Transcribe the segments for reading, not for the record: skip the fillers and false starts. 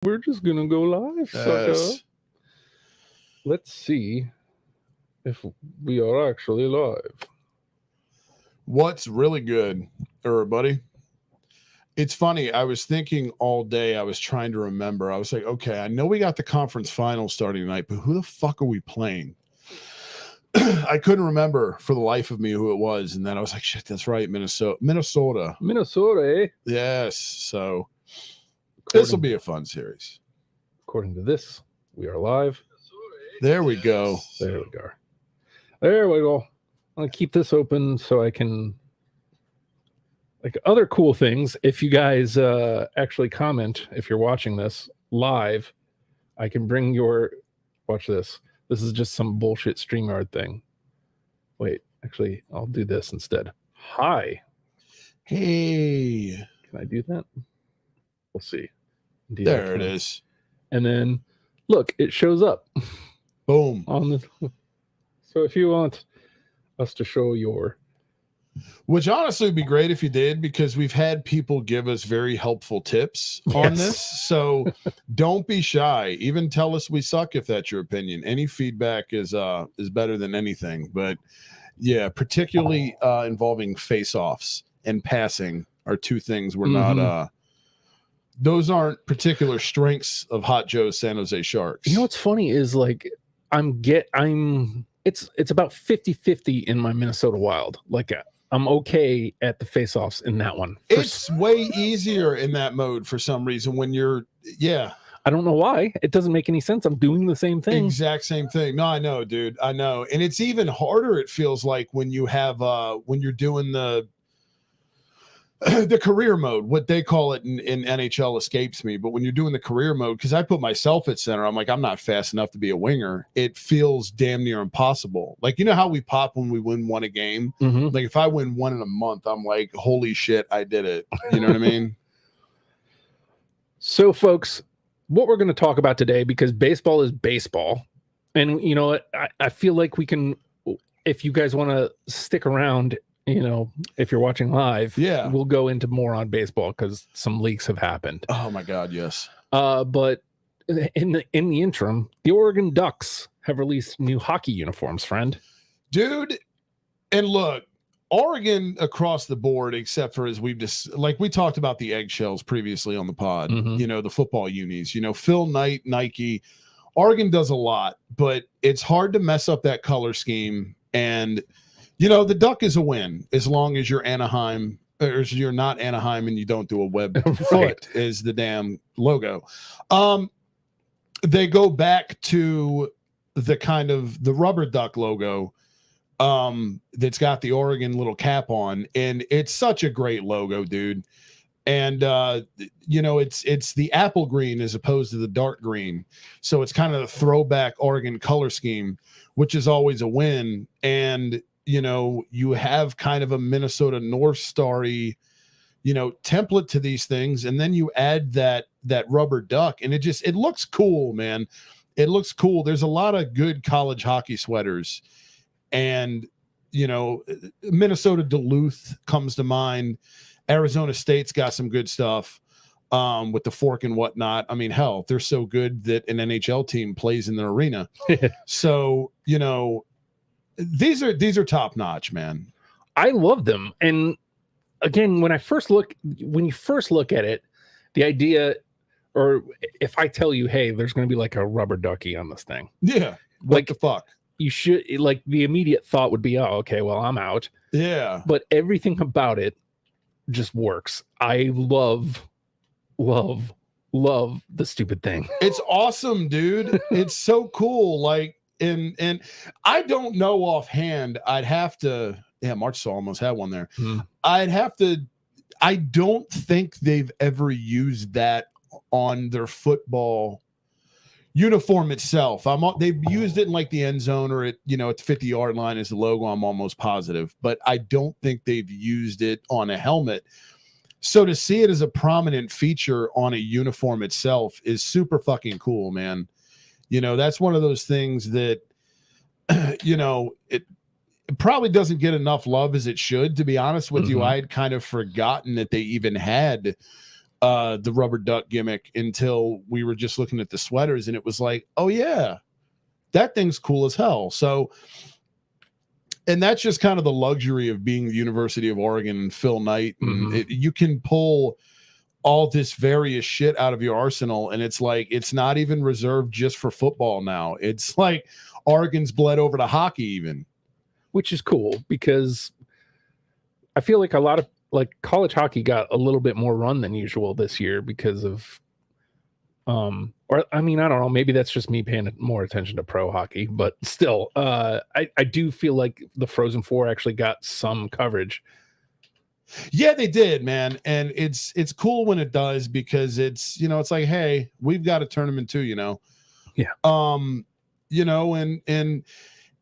We're just gonna go live, sucker. Let's see if we are actually live. What's really good, everybody? It's funny. I was thinking all day. I was trying to remember. I was like, okay, I know we got the conference finals starting tonight, but who the fuck are we playing? I couldn't remember for the life of me who it was. And then I was like, shit, that's right. Minnesota, eh? Yes. So this will be a fun series. According to this, we are live. There we go. There we go. There we go. I'm going to keep this open so I can, like, other cool things. If you guys actually comment, if you're watching this live, I can bring your, watch this. This is just some bullshit StreamYard thing. Wait, actually, I'll do this instead. Hi. Hey. Can I do that? We'll see. Indeed, there it is. And then, look, it shows up. Boom. On the. So if you want us to show your. Which honestly would be great if you did, because we've had people give us very helpful tips on this. So don't be shy. Even tell us we suck if that's your opinion. Any feedback is better than anything. But yeah, particularly involving face-offs and passing are two things we're not those aren't particular strengths of Hot Joe's San Jose Sharks. You know what's funny is, like, it's about 50-50 in my Minnesota Wild. Like, I'm okay at the face-offs in that one. It's way easier in that mode for some reason when you're, I don't know why. It doesn't make any sense. I'm doing the same thing. Exact same thing. No, I know, dude. I know. And it's even harder, it feels like, when you have, when you're doing the career mode, what they call it in NHL escapes me. But when you're doing the career mode, because I put myself at center, I'm like, I'm not fast enough to be a winger. It feels damn near impossible. Like, you know how we pop when we win one a game? Like, if I win one in a month, I'm like, holy shit, I did it. You know what I mean? So, folks, what we're going to talk about today, because baseball is baseball. And, you know, I feel like we can, if you guys want to stick around, you know, if you're watching live, we'll go into more on baseball because some leaks have happened. Oh my God, yes. But in the interim, the Oregon Ducks have released new hockey uniforms, friend. Dude, and look, Oregon across the board, except for, as we've just, like, we talked about the eggshells previously on the pod, you know, the football unis, you know, Phil Knight, Nike. Oregon does a lot, but it's hard to mess up that color scheme. And you know, the duck is a win as long as you're Anaheim, or you're not Anaheim and you don't do a web foot is the damn logo. They go back to the kind of the rubber duck logo that's got the Oregon little cap on, and it's such a great logo, dude. And you know, it's the apple green as opposed to the dark green, so it's kind of the throwback Oregon color scheme, which is always a win. And you know, you have kind of a Minnesota North Starry, you know, template to these things, and then you add that rubber duck, and it looks cool, man. It looks cool. There's a lot of good college hockey sweaters, and you know, Minnesota Duluth comes to mind. Arizona State's got some good stuff with the fork and whatnot. I mean, hell, they're so good that an NHL team plays in their arena. So, you know, these are top notch, man. I love them. And again, when you first look at it, the idea, or if I tell you, hey, there's going to be like a rubber ducky on this thing. Yeah. What the fuck? You should, like, the immediate thought would be, oh, okay, well, I'm out. Yeah. But everything about it just works. I love the stupid thing. It's awesome, dude. It's so cool. Like, and I don't know offhand. I'd have to. Yeah, March almost had one there. I'd have to. I don't think they've ever used that on their football uniform itself. They've used it in like the end zone or at the 50-yard line as the logo. I'm almost positive, but I don't think they've used it on a helmet. So to see it as a prominent feature on a uniform itself is super fucking cool, man. You know, that's one of those things that, you know, it probably doesn't get enough love as it should, to be honest with you. I had kind of forgotten that they even had the rubber duck gimmick until we were just looking at the sweaters, and it was like, oh yeah, that thing's cool as hell. So, and that's just kind of the luxury of being the University of Oregon and Phil Knight. And you can pull all this various shit out of your arsenal. And it's like, it's not even reserved just for football now. It's like Oregon's bled over to hockey even. Which is cool because I feel like a lot of like college hockey got a little bit more run than usual this year because of or I mean, I don't know, maybe that's just me paying more attention to pro hockey, but still, I do feel like the Frozen Four actually got some coverage. Yeah, they did, man. And it's cool when it does because it's, it's like, hey, we've got a tournament too, Yeah. And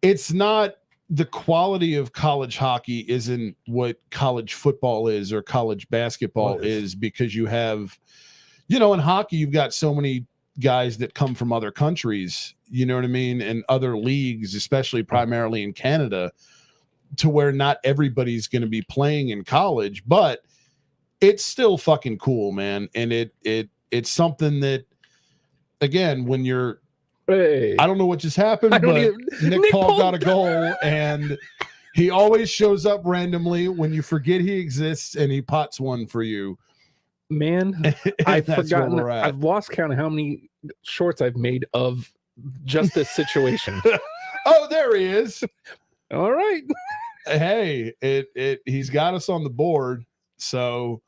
it's not the quality of college hockey isn't what college football is or college basketball is because you have, in hockey, you've got so many guys that come from other countries, you know what I mean? And other leagues, especially primarily in Canada, to where not everybody's going to be playing in college, but it's still fucking cool, man. And it's something that, again, when you're, I don't know what just happened, but Nick Paul got a goal, and he always shows up randomly when you forget he exists, and he pots one for you. Man, I've forgotten. I've lost count of how many shorts I've made of just this situation. Oh, there he is. All right. Hey, he's got us on the board. So,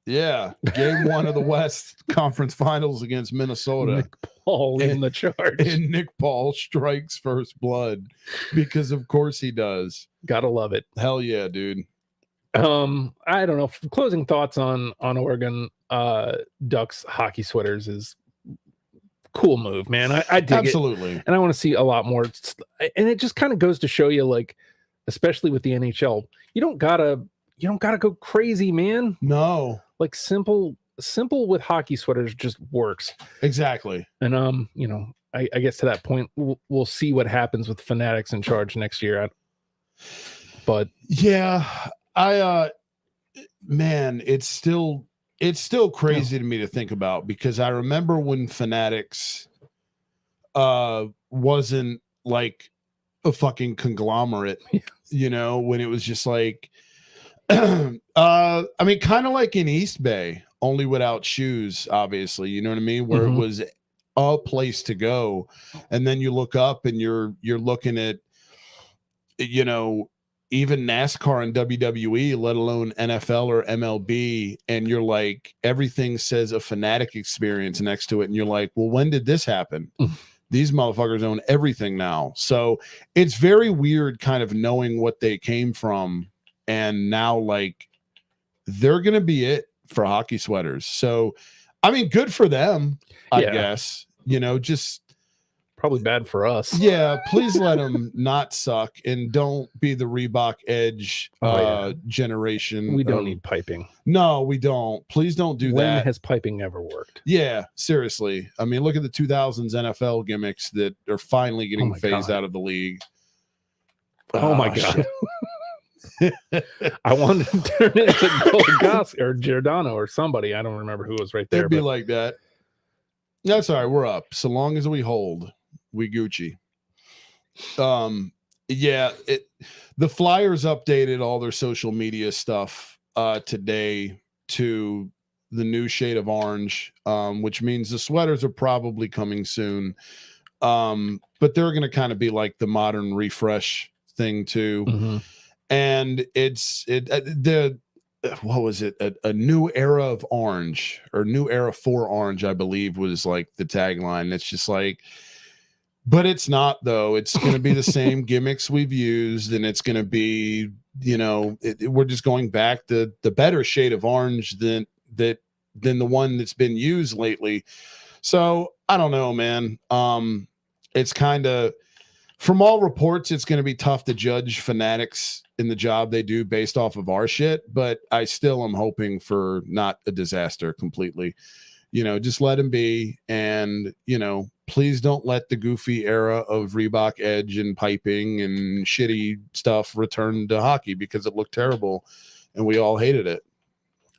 yeah, game 1 of the West Conference Finals against Minnesota. Nick Paul leading the charge. And Nick Paul strikes first blood because, of course, he does. Gotta love it. Hell yeah, dude. I don't know. Closing thoughts on Oregon Ducks hockey sweaters is cool move, man. I dig absolutely it. And I want to see a lot more. And it just kind of goes to show you, like, especially with the NHL, you don't gotta go crazy, man. No, like simple with hockey sweaters just works. Exactly. And I guess to that point, we'll see what happens with Fanatics in charge next year. But yeah, man, it's still crazy to me to think about, because I remember when Fanatics wasn't like a fucking conglomerate, when it was just like, I mean, kind of like in East Bay, only without shoes, obviously, you know what I mean? Where it was a place to go. And then you look up and you're looking at, even NASCAR and WWE, let alone NFL or MLB. And you're like, everything says a Fanatic experience next to it. And you're like, well, when did this happen? These motherfuckers own everything now. So it's very weird kind of knowing what they came from. And now, like, they're going to be it for hockey sweaters. So, I mean, good for them, I guess. Just probably bad for us. Yeah, please let them not suck and don't be the Reebok Edge generation. We don't need piping. No, we don't. Please don't do that. When has piping ever worked? Yeah, seriously. I mean, look at the 2000s NFL gimmicks that are finally getting phased out of the league. Oh my God. I wanted to turn it into Golgos or Giordano or somebody. I don't remember who was right there. It'd be like that. That's all right. We're up. So long as we hold, we Gucci. The Flyers updated all their social media stuff today to the new shade of orange, which means the sweaters are probably coming soon. But they're going to kind of be like the modern refresh thing too. And what was it? A new era of orange, or new era for orange, I believe was like the tagline. It's just like, but it's not though. It's going to be the same gimmicks we've used, and it's going to be, we're just going back to the better shade of orange than the one that's been used lately. So I don't know, man. It's kind of, from all reports, it's going to be tough to judge Fanatics in the job they do based off of our shit, but I still am hoping for not a disaster completely. Just let him be, and please don't let the goofy era of Reebok Edge and piping and shitty stuff return to hockey, because it looked terrible and we all hated it.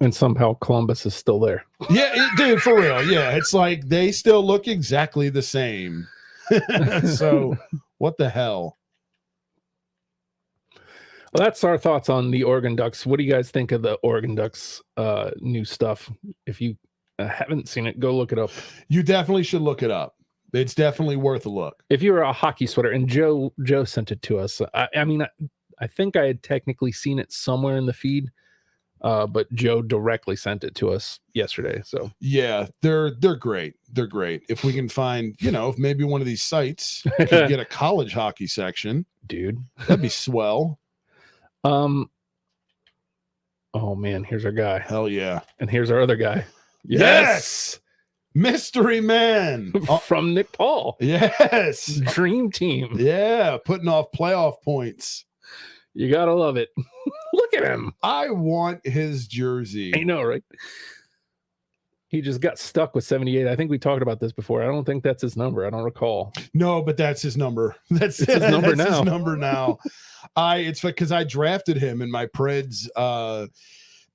And somehow Columbus is still there. Yeah, dude, for real. Yeah, it's like they still look exactly the same. So what the hell? Well, that's our thoughts on the Oregon Ducks. What do you guys think of the Oregon Ducks new stuff? If you haven't seen it, go look it up. You definitely should look it up. It's definitely worth a look. If you're a hockey sweater, and Joe sent it to us. I mean, I think I had technically seen it somewhere in the feed, but Joe directly sent it to us yesterday. So yeah, they're great. They're great. If we can find, if maybe one of these sites could get a college hockey section, dude, that'd be swell. Oh man, here's our guy. Hell yeah. And here's our other guy. Yes! Mystery man from Nick Paul. Yes. Dream team. Yeah, putting off playoff points. You gotta love it. Look at him. I want his jersey. I know, right? He just got stuck with 78. I think we talked about this before. I don't think that's his number. I don't recall. No, but that's his number. That's his number now. His number now. It's because I drafted him in my Preds,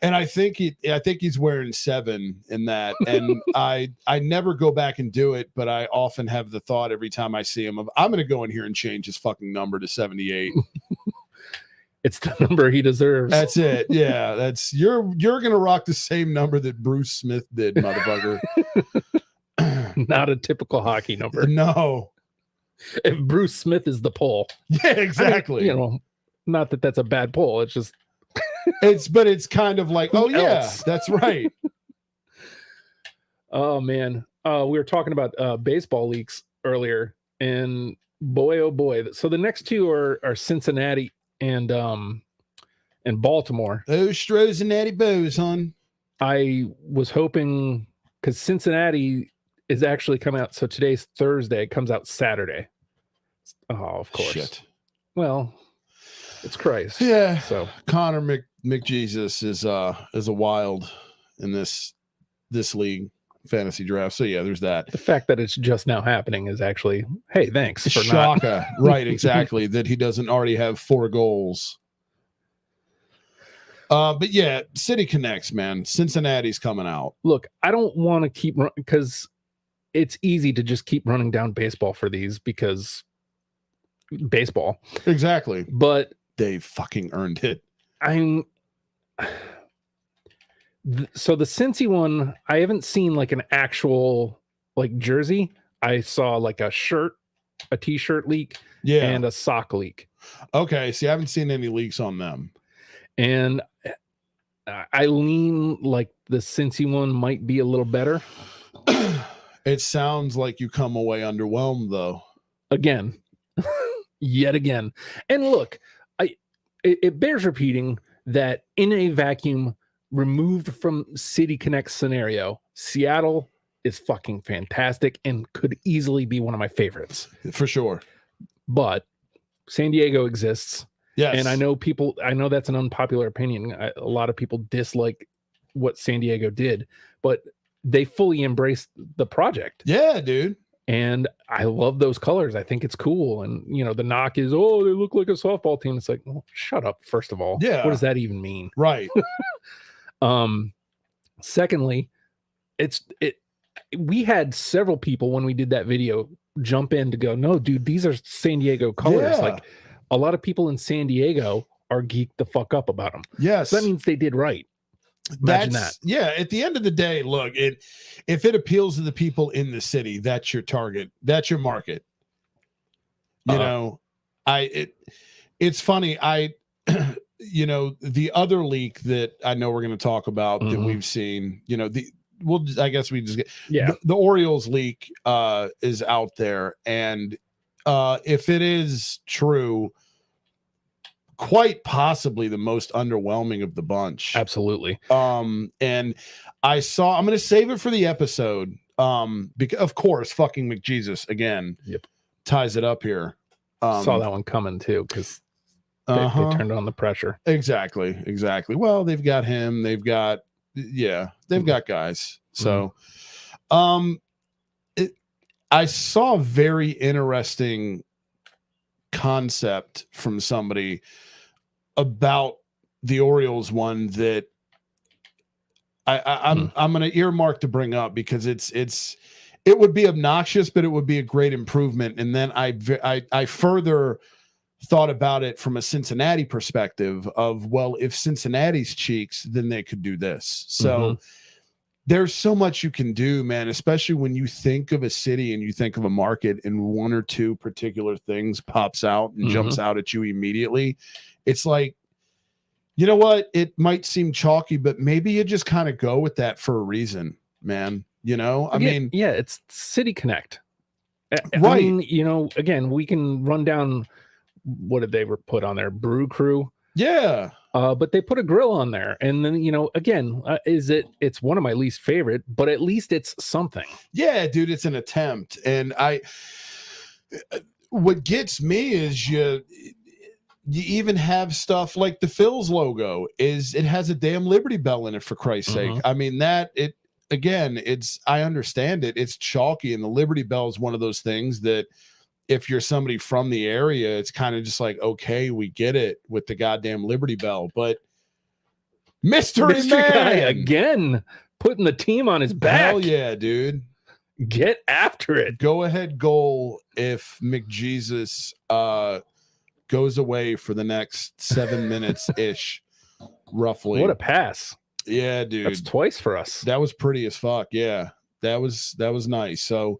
and I think he's wearing 7 in that. And I never go back and do it, but I often have the thought every time I see him of I'm going to go in here and change his fucking number to 78. It's the number he deserves. That's it. Yeah, that's you're gonna rock the same number that Bruce Smith did, motherfucker. Not a typical hockey number. No. If Bruce Smith is the pole. Yeah, exactly. I mean, not that that's a bad pole. It's just but it's kind of like, oh yeah, that's right. Oh man. We were talking about baseball leaks earlier, and boy, oh boy. So the next two are Cincinnati and Baltimore. Those Strozinati bows, hon. I was hoping because Cincinnati is actually coming out. So today's Thursday. It comes out Saturday. Oh, of course. Shit. Well, it's Christ. Yeah. So Connor McJesus is a wild in this league fantasy draft. So yeah, there's that. The fact that it's just now happening is actually, hey, thanks for Shaka. Right, exactly. That he doesn't already have 4 goals. But yeah, City Connects, man. Cincinnati's coming out. Look, I don't want to keep running because it's easy to just keep running down baseball for these because baseball. Exactly. But they fucking earned it. So the Cincy one, I haven't seen like an actual like jersey. I saw like a shirt, a t-shirt leak, and a sock leak. Okay, see, I haven't seen any leaks on them. And I lean like the Cincy one might be a little better. It sounds like you come away underwhelmed though. Again. Yet again. And look, it bears repeating that in a vacuum, removed from City Connect scenario, Seattle is fucking fantastic and could easily be one of my favorites. For sure. But San Diego exists. Yes. And I know that's an unpopular opinion. A lot of people dislike what San Diego did, but they fully embraced the project. Yeah, dude. And I love those colors. I think it's cool. And, the knock is, oh, they look like a softball team. It's like, well, shut up, first of all. Yeah. What does that even mean? Right. Secondly, we had several people when we did that video jump in to go, no, dude, these are San Diego colors. Yeah. Like a lot of people in San Diego are geeked the fuck up about them. Yes. So that means they did right. Imagine that. Yeah. At the end of the day, look, if it appeals to the people in the city, that's your target. That's your market. It's funny. The other leak that I know we're going to talk about that we've seen, I guess we just get, the Orioles leak is out there. And if it is true, quite possibly the most underwhelming of the bunch. Absolutely. And I'm going to save it for the episode. Because of course, fucking McJesus again, ties it up here. Saw that one coming too. Cause they turned on the pressure. Exactly. Well, they've got him. They've got guys. So, I saw a very interesting concept from somebody about the Orioles one that I'm going to earmark to bring up because it would be obnoxious, but it would be a great improvement. And then I further thought about it from a Cincinnati perspective of, well, if Cincinnati's cheeks, then they could do this. So there's so much you can do, man, especially when you think of a city and you think of a market and one or two particular things pops out and jumps out at you immediately. It's like, you know what? It might seem chalky, but maybe you just kind of go with that for a reason, man. You know, I mean, yeah, it's City Connect. Right. I mean, you know, again, we can run down what did they put on there? Brew Crew. Yeah. But they put a grill on there. And then, you know, again, it's one of my least favorite, but at least it's something. Yeah, dude, it's an attempt. And what gets me is you even have stuff like the Phil's logo it has a damn Liberty Bell in it, for Christ's sake. I mean, I understand it. It's chalky, and the Liberty Bell is one of those things that if you're somebody from the area, it's kind of just like, okay, we get it with the goddamn Liberty Bell, but Mystery Man guy again, putting the team on his back. Hell yeah, dude. Get after it. Go ahead goal if McJesus goes away for the next 7 minutes ish, roughly. What a pass. Yeah, dude. That's twice for us. That was pretty as fuck. Yeah. That was nice. So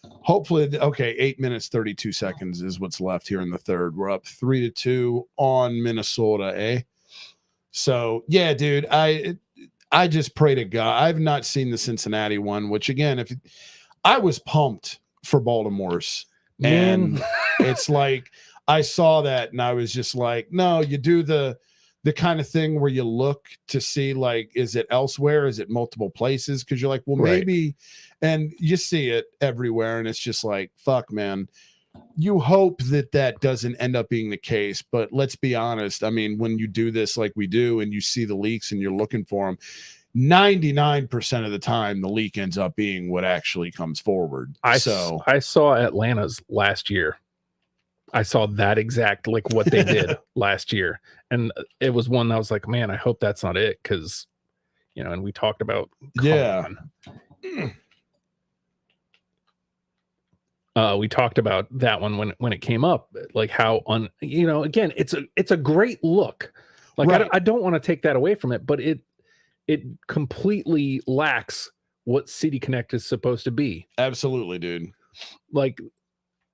hopefully, okay, 8 minutes, 32 seconds is what's left here in the third. We're up 3-2 on Minnesota, eh? So yeah, dude, I just pray to God. I've not seen the Cincinnati one, which again, I was pumped for Baltimore's, and it's like I saw that and I was just like, no, you do the kind of thing where you look to see, like, is it elsewhere? Is it multiple places? Because you're like, well, maybe, and you see it everywhere, and it's just like, fuck, man. You hope that doesn't end up being the case, but let's be honest. I mean, when you do this like we do and you see the leaks and you're looking for them, 99% of the time the leak ends up being what actually comes forward. I saw Atlanta's last year. I saw that exact, like what they did last year. And it was one that I was like, man, I hope that's not it. Cause, you know, and we talked about, we talked about that one when it came up, like how again, it's a great look. Like I don't want to take that away from it, but it completely lacks what City Connect is supposed to be. Absolutely, dude. Like,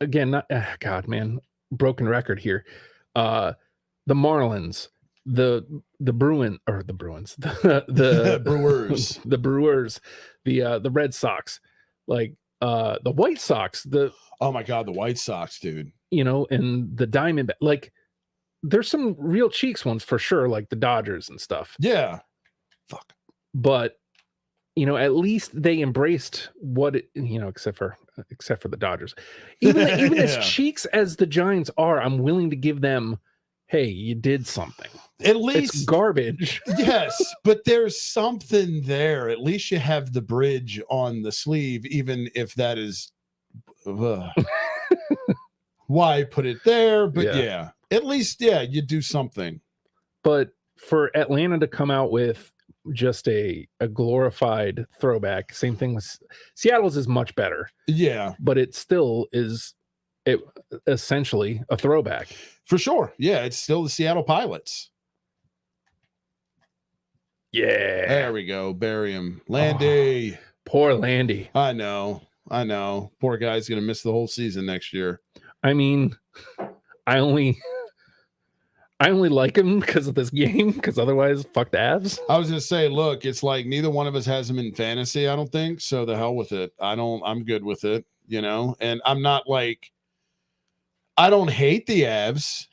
again, God, man, broken record here. The Marlins, the Bruins, the Brewers, the Brewers, the Red Sox, like the White Sox, oh my God, the White Sox, dude. You know, and the Diamondback, like there's some real cheeks ones for sure, like the Dodgers and stuff. Yeah. Fuck. But you know, at least they embraced except for the Dodgers. Even as cheeks as the Giants are, I'm willing to give them, hey, you did something. At least it's garbage. Yes, but there's something there. At least you have the bridge on the sleeve, even if that is why put it there. But yeah, at least, you do something. But for Atlanta to come out with just a glorified throwback, same thing with Seattle's is much better. Yeah. But it still is essentially a throwback. For sure. Yeah, it's still the Seattle Pilots. Yeah. There we go. Bury him. Landy. Oh, poor Landy. I know. Poor guy's going to miss the whole season next year. I mean, I only like him because of this game, because otherwise, fuck the Avs. I was going to say, look, it's like neither one of us has him in fantasy, I don't think. So the hell with it. I'm good with it, you know? And I'm not like, I don't hate the Avs,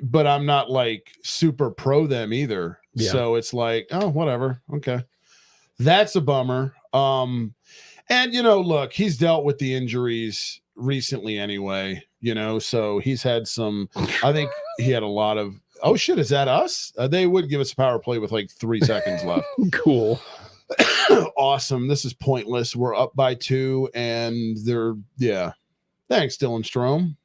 but I'm not like super pro them either. Yeah. So it's like, oh, whatever. Okay. That's a bummer. And look, he's dealt with the injuries recently anyway, so he's had some, I think he had a lot of, oh shit, is that us? They would give us a power play with like 3 seconds left. Cool. Awesome. This is pointless. We're up by 2 and thanks, Dylan Strome.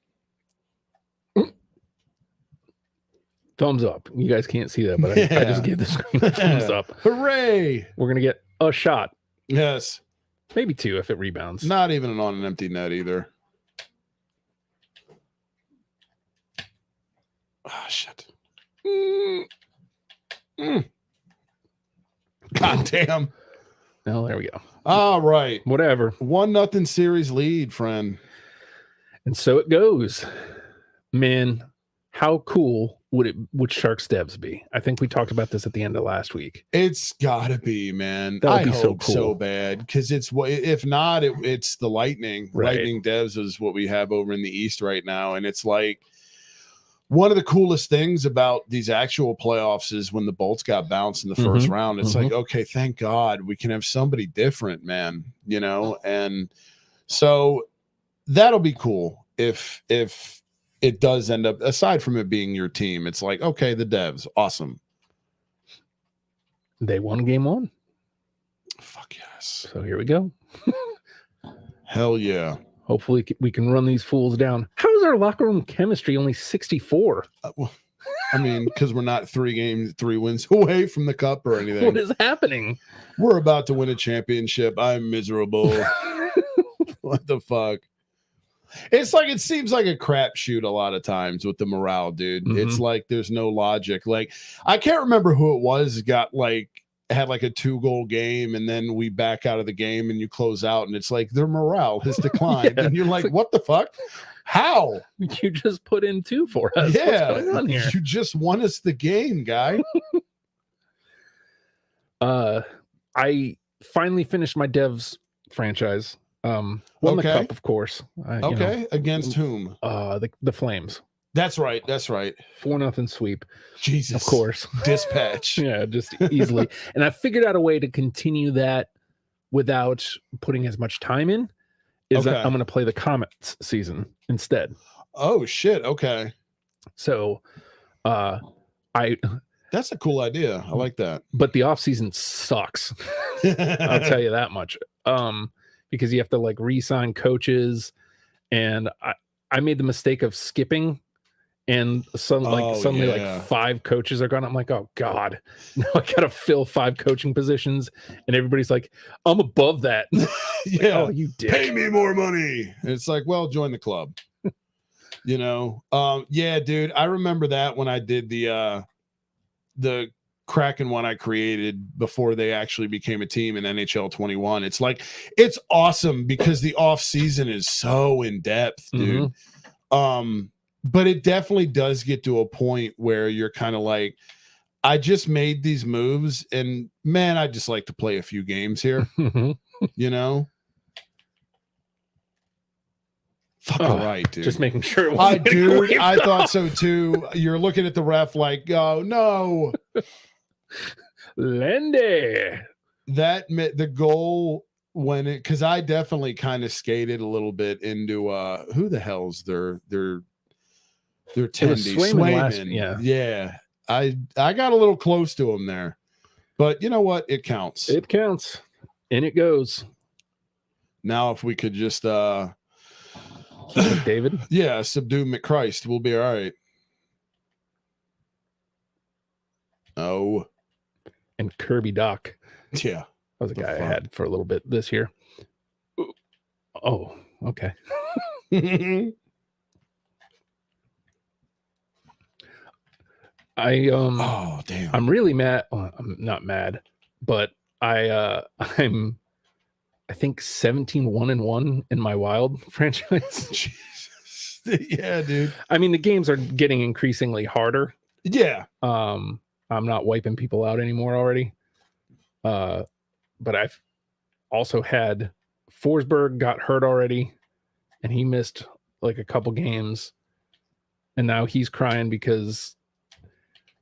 Thumbs up. You guys can't see that, but I just gave the screen a thumbs up. Hooray! We're going to get a shot. Yes. Maybe 2 if it rebounds. Not even on an empty net either. Oh, shit. God damn. No, there we go. All right. Whatever. 1-0 series lead, friend. And so it goes. Man, how cool would Sharks Devs be? I think we talked about this at the end of last week. It's gotta be, man. That would be so hope cool. so bad, because it's what if not, it's the Lightning. Right. Lightning Devs is what we have over in the East right now, and it's like one of the coolest things about these actual playoffs is when the Bolts got bounced in the first round. It's like, okay, thank God we can have somebody different, man. You know, and so that'll be cool if it does end up, aside from it being your team, it's like, okay, the Devs, awesome. They won game 1. Fuck yes. So here we go. Hell yeah. Hopefully we can run these fools down. How is our locker room chemistry only 64? Well, I mean, because we're not 3 wins away from the cup or anything. What is happening? We're about to win a championship. I'm miserable. What the fuck? It's like, it seems like a crapshoot a lot of times with the morale, dude. It's like there's no logic. Like, I can't remember who it was had like a 2-goal game, and then we back out of the game and you close out, and it's like their morale has declined. And you're like, what the fuck? How? You just put in 2 for us. Yeah. What's going on here? You just won us the game, guy. I finally finished my Devs franchise. Won the cup, of course. Against whom? The Flames. That's right. 4-0 sweep. Jesus. Of course. Dispatch. Yeah, just easily. And I figured out a way to continue that without putting as much time in. That I'm going to play the Comets season instead. Oh shit. Okay. So that's a cool idea. I like that. But the off season sucks. I'll tell you that much. Because you have to like re-sign coaches, and I made the mistake of skipping, and suddenly like 5 coaches are gone. I'm like, oh God, now I gotta fill 5 coaching positions, and everybody's like, I'm above that. Yeah, like, oh, you dick. Pay me more money. It's like, well, join the club. You know, yeah, dude. I remember that when I did the Kraken one I created before they actually became a team in NHL 21. It's like, it's awesome because the off season is so in depth, dude. But it definitely does get to a point where you're kind of like, I just made these moves, and man, I just like to play a few games here. You know? Fucking right, dude. Just making sure. I thought so too. You're looking at the ref like, oh no. Lendy. The goal when it, because I definitely kind of skated a little bit into who the hell's their tendy Swayman. Yeah. I got a little close to him there, but you know what? It counts. It counts, and it goes. Now, if we could just David, yeah, subdue McChrist, we'll be all right. Oh. And Kirby Doc. Yeah. That was a guy I had for a little bit this year. Oh, okay. Oh, damn. I'm really mad. Well, I'm not mad, but I'm I think 17-1-1 in my Wild franchise. Jesus. Yeah, dude. I mean, the games are getting increasingly harder. Yeah. I'm not wiping people out anymore already. But I've also had Forsberg got hurt already, and he missed like a couple games, and now he's crying because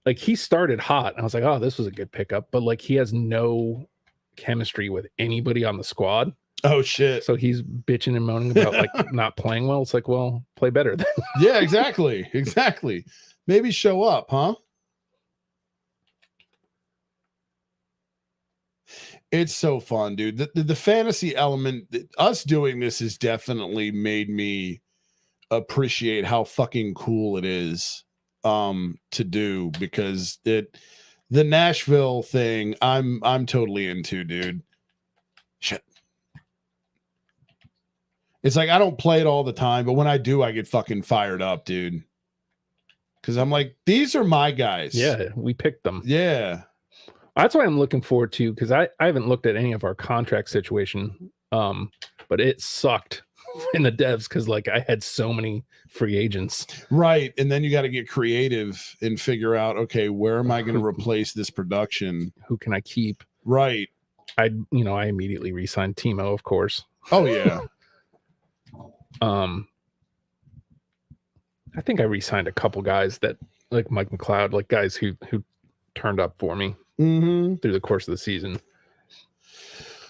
like he started hot. And I was like, oh, this was a good pickup, but like he has no chemistry with anybody on the squad. Oh shit. So he's bitching and moaning about like not playing well. It's like, well, play better then. Yeah, exactly. Exactly. Maybe show up, huh? It's so fun, dude. The fantasy element, us doing this has definitely made me appreciate how fucking cool it is. to do, because the Nashville thing I'm totally into, dude. Shit. It's like I don't play it all the time, but when I do, I get fucking fired up, dude. Because I'm like, these are my guys. Yeah, we picked them. Yeah. That's why I'm looking forward to, because I haven't looked at any of our contract situation, but it sucked in the devs because like I had so many free agents. Right. And then you got to get creative and figure out, okay, where am I going to replace this production? Who can I keep? Right. I immediately re-signed Timo, of course. Oh yeah. I think I re-signed a couple guys that like Mike McLeod, like guys who turned up for me through the course of the season.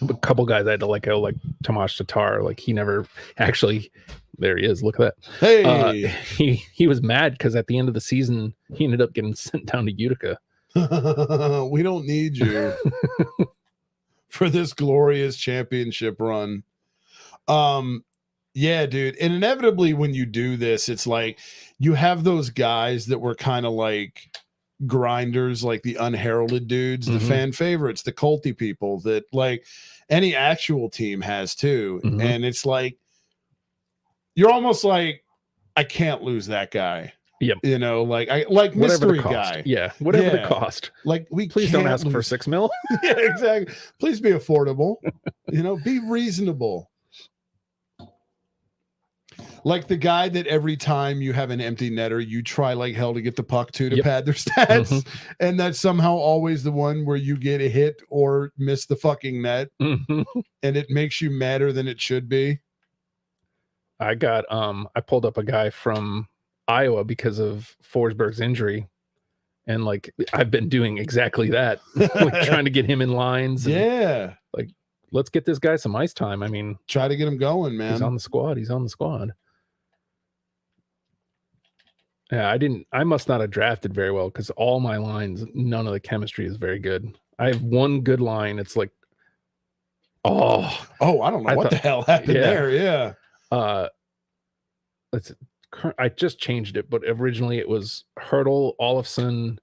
But a couple guys I had to let go, like Tomas Tatar. Like he never actually. There he is. Look at that. Hey, he was mad because at the end of the season he ended up getting sent down to Utica. We don't need you for this glorious championship run. Yeah, dude. And inevitably when you do this, it's like you have those guys that were kind of like grinders, like the unheralded dudes, the fan favorites, the culty people that like any actual team has too. And it's like you're almost like, I can't lose that guy. Yep. You know, like I like mystery guy. Yeah, whatever the cost. Like we please don't ask for $6 million. Yeah, exactly. Please be affordable. Be reasonable. Like the guy that every time you have an empty netter, you try like hell to get the puck to pad their stats. And that's somehow always the one where you get a hit or miss the fucking net. And it makes you madder than it should be. I pulled up a guy from Iowa because of Forsberg's injury. And like, I've been doing exactly that, like trying to get him in lines. And, like, let's get this guy some ice time. I mean, try to get him going, man. He's on the squad. Yeah, I must not have drafted very well because all my lines, none of the chemistry is very good. I have one good line. It's like, I don't know what the hell happened there. Yeah. I just changed it, but originally it was Hurdle, Olofsson,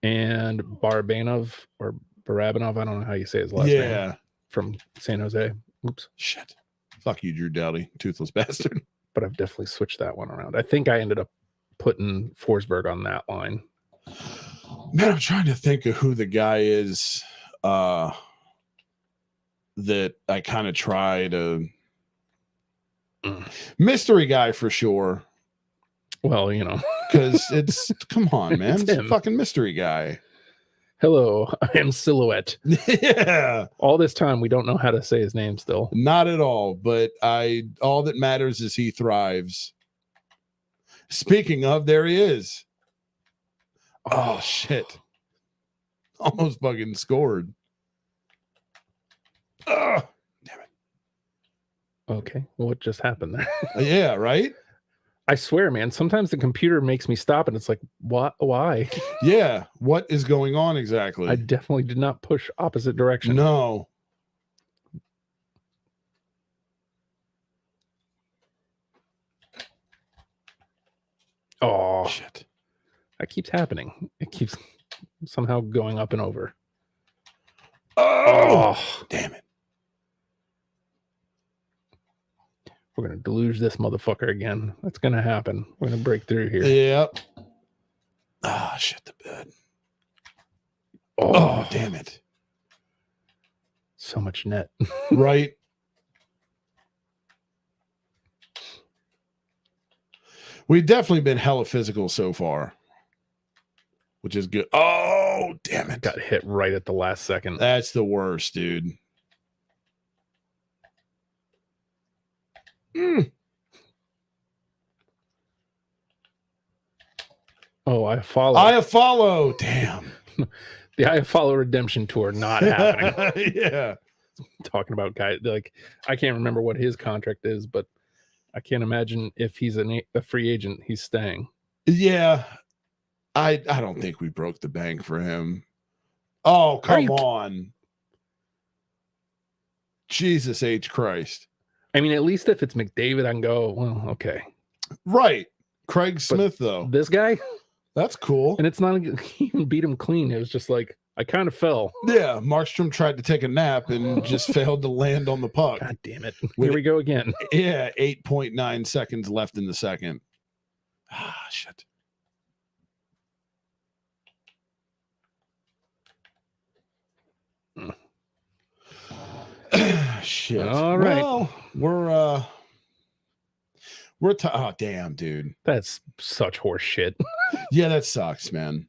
and Barabanov or Barabanov. I don't know how you say his last name. From San Jose. Oops. Shit. Fuck you, Drew Doughty, toothless bastard. But I've definitely switched that one around. I think I ended up putting Forsberg on that line. Man, I'm trying to think of who the guy is that I kind of try to mystery guy for sure. Well, because it's come on, man. It's a fucking mystery guy. Hello, I am Silhouette. Yeah. All this time we don't know how to say his name still. Not at all, but all that matters is he thrives. Speaking of, there he is. Oh shit. Almost fucking scored. Oh, damn it. Okay. What just happened there? Yeah, right? I swear, man, sometimes the computer makes me stop and it's like, what? Why? Yeah. What is going on exactly? I definitely did not push opposite direction. No. Oh, shit. That keeps happening. It keeps somehow going up and over. Oh, damn it. We're going to deluge this motherfucker again. That's going to happen. We're going to break through here. Yep. Shit the bed. Oh, damn it. So much net. Right. We've definitely been hella physical so far, which is good. Oh, damn it. Got hit right at the last second. That's the worst, dude. Oh, I follow. Damn. The I follow redemption tour not happening. Yeah. Talking about guys like I can't remember what his contract is, but I can't imagine if he's a free agent, he's staying. Yeah. I don't think we broke the bank for him. Oh, come on. Jesus H. Christ. I mean, at least if it's McDavid, I can go, well, okay. Right. Craig Smith, though. This guy? That's cool. And it's not he even beat him clean. It was just like I kind of fell. Yeah, Markstrom tried to take a nap and just failed to land on the puck. God damn it. Here we go again. Yeah, 8.9 seconds left in the second. Ah, shit. Shit. All right. Well, oh damn, dude. That's such horse shit. Yeah, that sucks, man.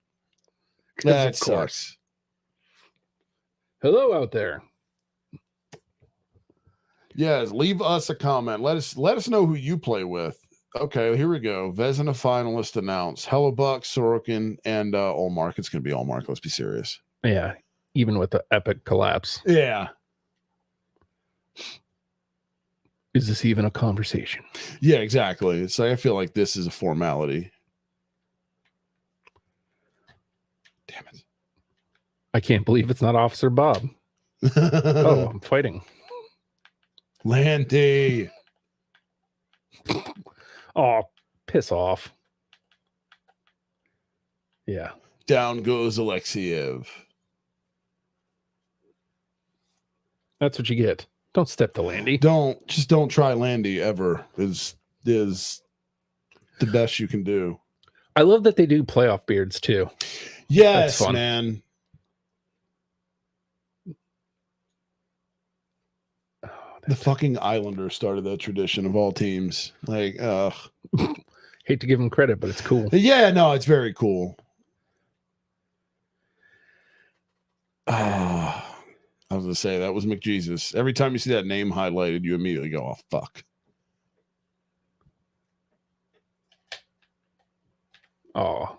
That Of course. sucks. Hello out there. Yes, leave us a comment. Let us know who you play with. Okay, here we go. Vezina finalist announced. Hellebuck, Sorokin, and Allmark. It's gonna be Allmark. Let's be serious. Yeah, even with the epic collapse. Yeah. Is this even a conversation? Yeah, exactly. It's like I feel like this is a formality. Damn it. I can't believe it's not Officer Bob. Oh, I'm fighting. Landy. Oh, piss off. Yeah. Down goes Alexiev. That's what you get. Don't step to Landy. Don't try Landy ever. Is the best you can do. I love that they do playoff beards too. Yes, man. Oh, the fucking Islanders started that tradition of all teams. Like, hate to give them credit, but it's cool. Yeah, no, it's very cool. I was gonna say that was McJesus. Every time you see that name highlighted, you immediately go, "Oh fuck!" Oh,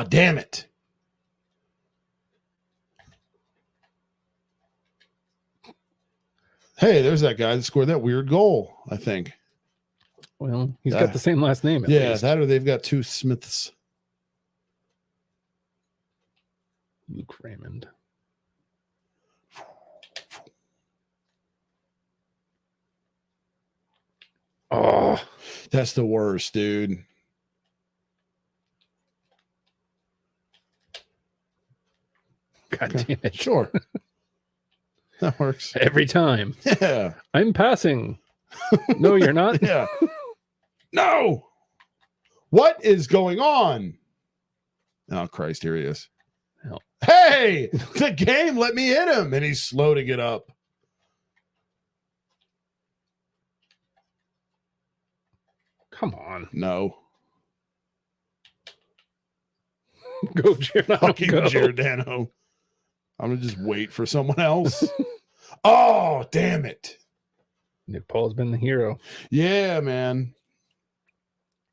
damn it! Hey, there's that guy that scored that weird goal. I think. Well, he's got the same last name. At least. That or they've got two Smiths. Luke Raymond. Oh, that's the worst, dude. God damn it. Sure. That works. Every time. Yeah. I'm passing. No, you're not. Yeah. No. What is going on? Oh, Christ. Here he is. Hell. Hey, the game let me hit him. And he's slow to get up. Come on. No. Go, Giordano. Fucking go. Giordano. I'm going to just wait for someone else. Oh, damn it. Nick Paul's been the hero. Yeah, man.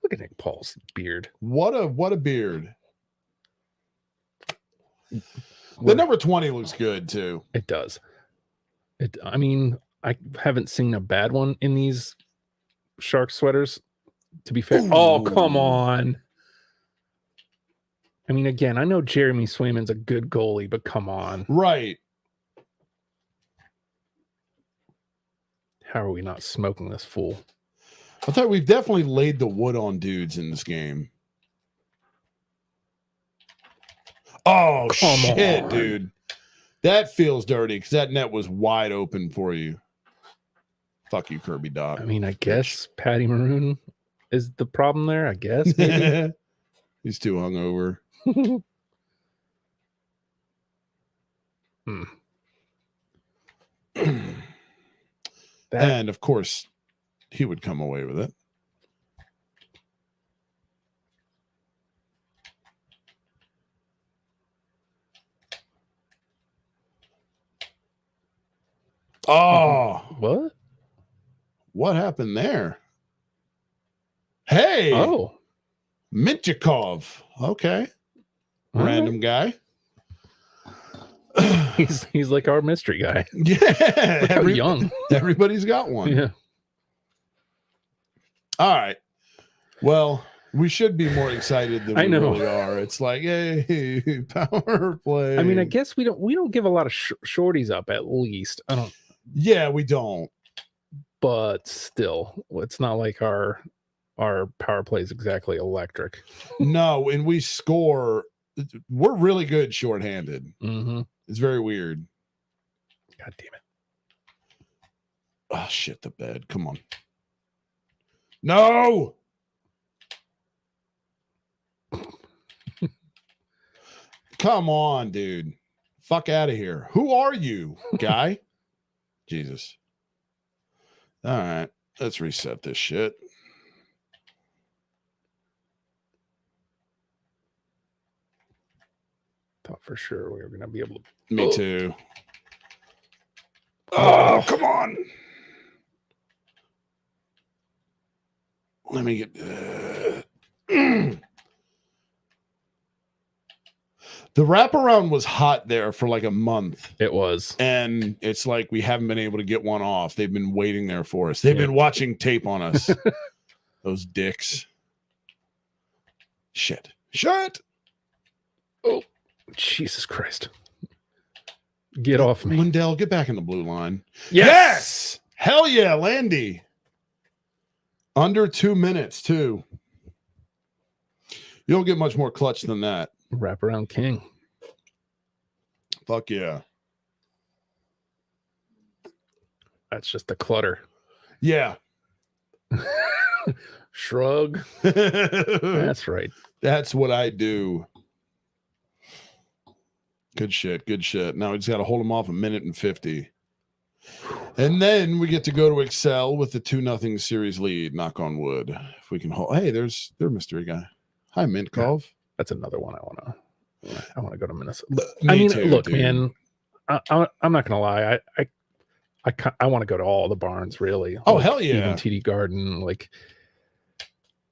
Look at Nick Paul's beard. What a beard. The number 20 looks good, too. It does. I mean, I haven't seen a bad one in these Shark sweaters, to be fair. Ooh. Oh, come on. I mean, again, I know Jeremy Swayman's a good goalie, but come on. Right. How are we not smoking this fool? I thought we've definitely laid the wood on dudes in this game. Oh, come shit, on. Dude. That feels dirty because that net was wide open for you. Fuck you, Kirby Doc. I mean, I guess Patty Maroon is the problem there, I guess. Maybe. He's too hungover. And of course, he would come away with it. Oh, what happened there? Hey, Minchikov. Okay, random guy. He's like our mystery guy. Yeah, look how young. Everybody's got one. Yeah. All right. Well, we should be more excited than we really are. It's like, hey, power play. I mean, I guess we don't give a lot of shorties up. At least I don't. Yeah, we don't. But still, it's not like our our power play is exactly electric. No, and we score. We're really good shorthanded. Mm-hmm. It's very weird. God damn it. Oh, shit, the bed. Come on. No! Come on, dude. Fuck out of here. Who are you, guy? Jesus. All right. Let's reset this shit. Thought for sure we were going to be able to. Me too. Oh, come on. Let me get. The wraparound was hot there for like a month. It was. And it's like we haven't been able to get one off. They've been waiting there for us. They've been watching tape on us. Those dicks. Shit. Oh, Jesus Christ. Get off me. Lindell, get back in the blue line. Yes! Hell yeah, Landy. Under 2 minutes, too. You don't get much more clutch than that. Wraparound king. Fuck yeah. That's just the clutter. Yeah. Shrug. That's right. That's what I do. Good shit. Now we just got to hold them off 1:50. And then we get to go to Excel with the 2-0 series lead. Knock on wood. If we can hold. Hey, there's their mystery guy. Hi, Mintkov. That's another one I want to go to Minnesota. I mean, too, look, dude. man, I'm not gonna lie. I want to go to all the barns, really. Oh, like, hell yeah. Even TD Garden, like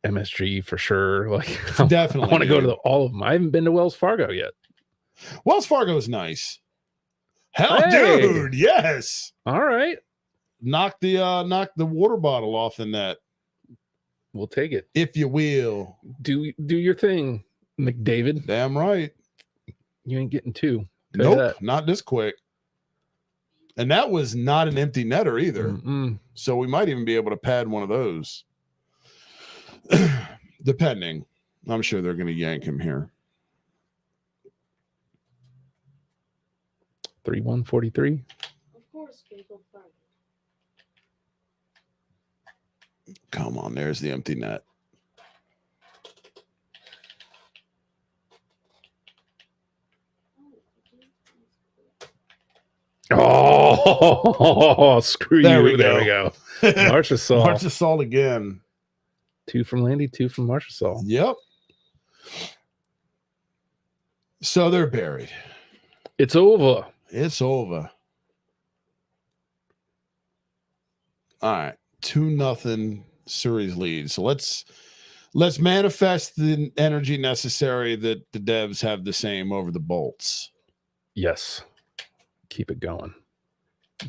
MSG for sure. Like Definitely. I want to go to all of them. I haven't been to Wells Fargo yet. Wells Fargo is nice. Hell, Hey. dude, yes. All right, Knock the water bottle off the net, we'll take it. if you will. Do your thing, McDavid. Damn right. You ain't getting two. Tell you Nope, not this quick. And that was not an empty netter either. Mm-mm. So we might even be able to pad one of those. Depending. I'm sure they're going to yank him here. 3-1-43. Of course, people find it. Come on, there's the empty net. Oh, screw There you. we There go. we go. Marchessault. Marchessault again. 2 from Landy, 2 from Marchessault. Yep. So they're buried. It's over. It's over. All right. 2-0 series lead. So let's manifest the energy necessary that the Devs have the same over the Bolts. Yes. Keep it going.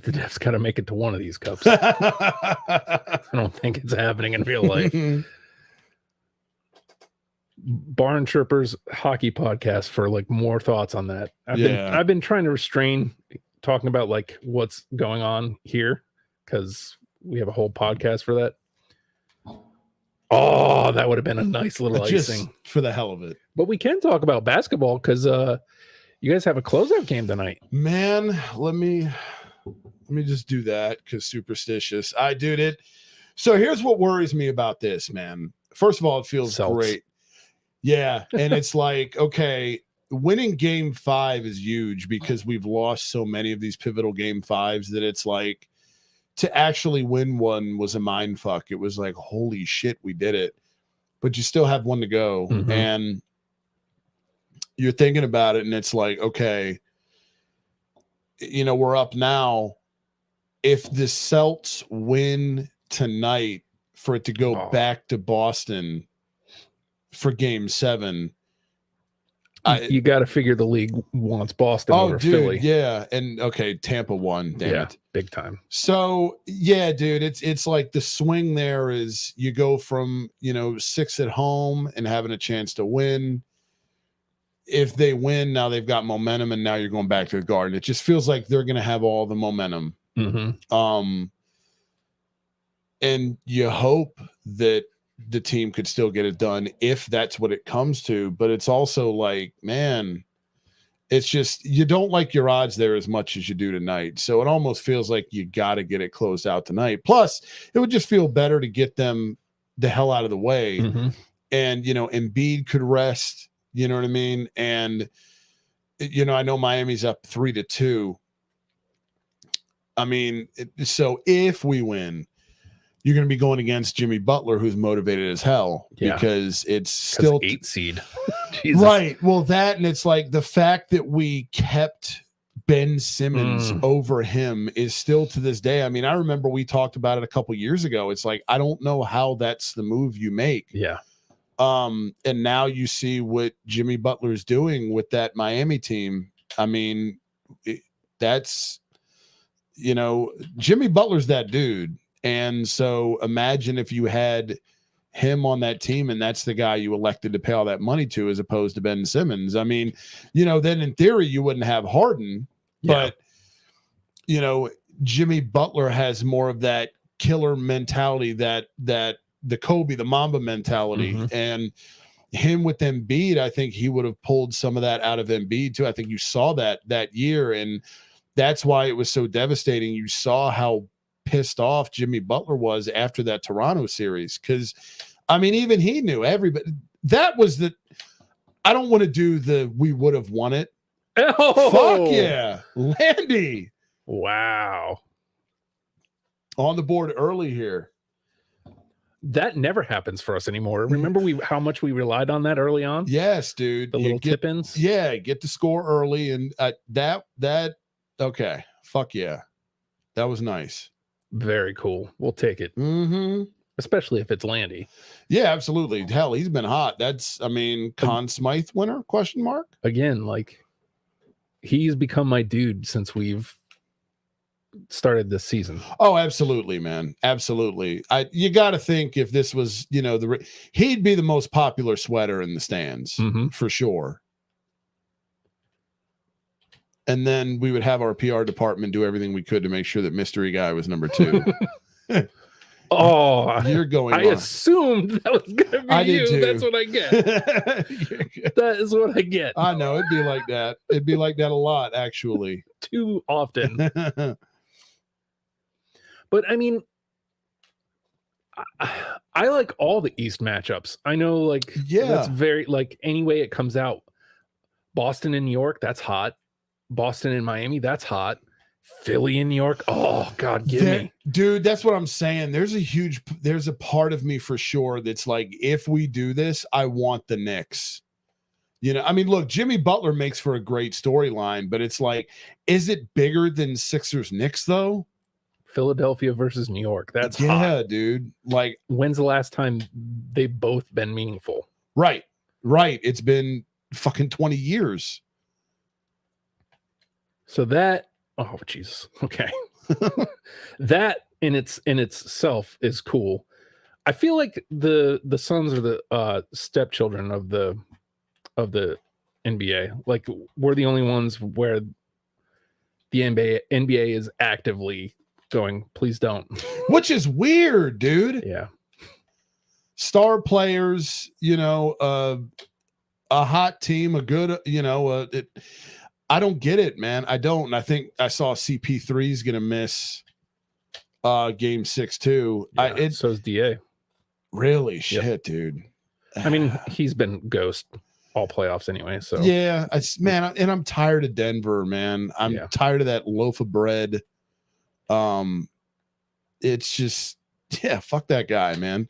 The Devs got to make it to one of these cups. I don't think it's happening in real life. Barn Chirpers hockey podcast for like more thoughts on that. I've been trying to restrain talking about like what's going on here because we have a whole podcast for that. Oh, that would have been a nice little Just icing for the hell of it. But we can talk about basketball because you guys have a closeout game tonight. Man, let me just do that because superstitious. I did it. So here's what worries me about this, man. First of all, it feels great. Yeah. And it's like, okay, winning game 5 is huge because we've lost so many of these pivotal game 5s that it's like to actually win one was a mind fuck. It was like, holy shit, we did it. But you still have one to go. Mm-hmm. And you're thinking about it and it's like, okay, you know, we're up now. If the Celts win tonight for it to go back to Boston for game 7, you got to figure the league wants Boston over Philly. Yeah. And okay, Tampa won. Damn it. Big time. So yeah, dude, it's like the swing there is you go from, 6 at home and having a chance to win. If they win, now they've got momentum and now you're going back to the Garden. It just feels like they're going to have all the momentum. Mm-hmm. And you hope that the team could still get it done if that's what it comes to. But it's also like, man, it's just you don't like your odds there as much as you do tonight. So it almost feels like you got to get it closed out tonight. Plus, it would just feel better to get them the hell out of the way. Mm-hmm. And, Embiid could rest, you know what I mean? And, I know Miami's up 3-2. I mean, so if we win, you're going to be going against Jimmy Butler, who's motivated as hell because it's still 8 seed. Right. Well, that, and it's like the fact that we kept Ben Simmons over him is still to this day. I mean, I remember we talked about it a couple years ago. It's like, I don't know how that's the move you make. Yeah. And now you see what Jimmy Butler is doing with that Miami team. I mean, that's, Jimmy Butler's that dude. And so imagine if you had him on that team and that's the guy you elected to pay all that money to as opposed to Ben Simmons. I mean, then in theory you wouldn't have Harden, but Jimmy Butler has more of that killer mentality, that the Kobe, the Mamba mentality. Mm-hmm. And him with Embiid, I think he would have pulled some of that out of Embiid too. I think you saw that year, and that's why it was so devastating. You saw how pissed off Jimmy Butler was after that Toronto series. Cause I mean, even he knew everybody. That was I don't want to do we would have won it. Oh, fuck yeah. Landy. Wow. On the board early here. That never happens for us anymore. Remember how much we relied on that early on? Yes, dude. The little tip-ins? Yeah, get the score early. And okay. Fuck yeah. That was nice. Very cool. We'll take it. Mm-hmm. Especially if it's Landy. Yeah, absolutely. Hell, he's been hot. Conn Smythe winner, ? Again, like, he's become my dude since we've started this season. Oh, absolutely, man. Absolutely. You got to think if this was, he'd be the most popular sweater in the stands for sure. And then we would have our PR department do everything we could to make sure that mystery guy was number 2. Oh, you're going. I assumed that was going to be you. Too. That's what I get. That is what I get. I know it'd be like that. It'd be like that a lot, actually. Too often. But I mean, I like all the East matchups. I know, like, that's very, like, any way it comes out. Boston and New York, that's hot. Boston and Miami, that's hot. Philly and New York, oh God, give me. Dude, that's what I'm saying. There's a part of me for sure that's like, if we do this, I want the Knicks. I mean, look, Jimmy Butler makes for a great storyline, but it's like, is it bigger than Sixers Knicks though? Philadelphia versus New York. That's hot. Dude. Like, when's the last time they've both been meaningful? Right. It's been fucking 20 years. So that, oh Jesus. Okay. That in itself is cool. I feel like the Suns are the stepchildren of the NBA. Like, we're the only ones where the NBA is actively going, please don't. Which is weird, dude. Yeah. Star players, a hot team, a good, I don't get it, man. I don't. And I think I saw CP3 is going to miss game 6 too. Yeah, so is DA. Really? Shit, dude. I mean, he's been ghost all playoffs anyway. So yeah, man, and I'm tired of Denver, man. I'm tired of that loaf of bread. It's just, fuck that guy, man.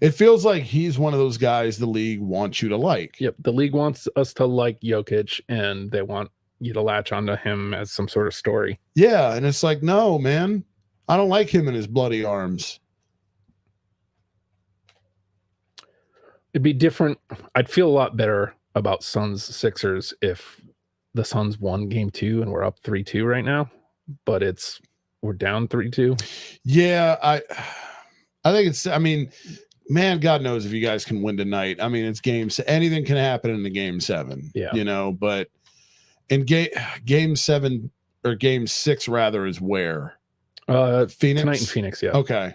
It feels like he's one of those guys the league wants you to like. Yep. The league wants us to like Jokic, and they want you to latch onto him as some sort of story. Yeah. And it's like, no, man, I don't like him and his bloody arms. It'd be different. I'd feel a lot better about Suns Sixers if the Suns won game 2 and we're up 3-2 right now, but we're down 3-2. Yeah. I think I mean, man, God knows if you guys can win tonight. I mean, it's games. Anything can happen in the game 7, but in game 7 or game 6 rather is where. Phoenix tonight in Phoenix. Yeah. Okay,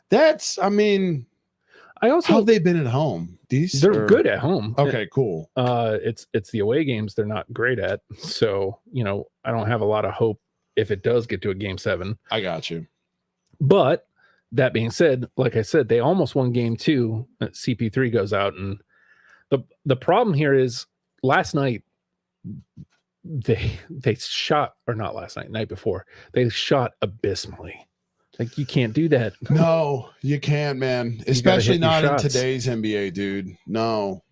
that's. I mean, I how also have they been at home? they're good at home. Okay, cool. It's the away games they're not great at. So I don't have a lot of hope if it does get to a game 7. I got you. But that being said, like I said, they almost won game 2. CP3 goes out, and the problem here is last night they shot, or not last night, night before, they shot abysmally. Like, you can't do that. No, you can't, man. Especially not in today's NBA, dude. No.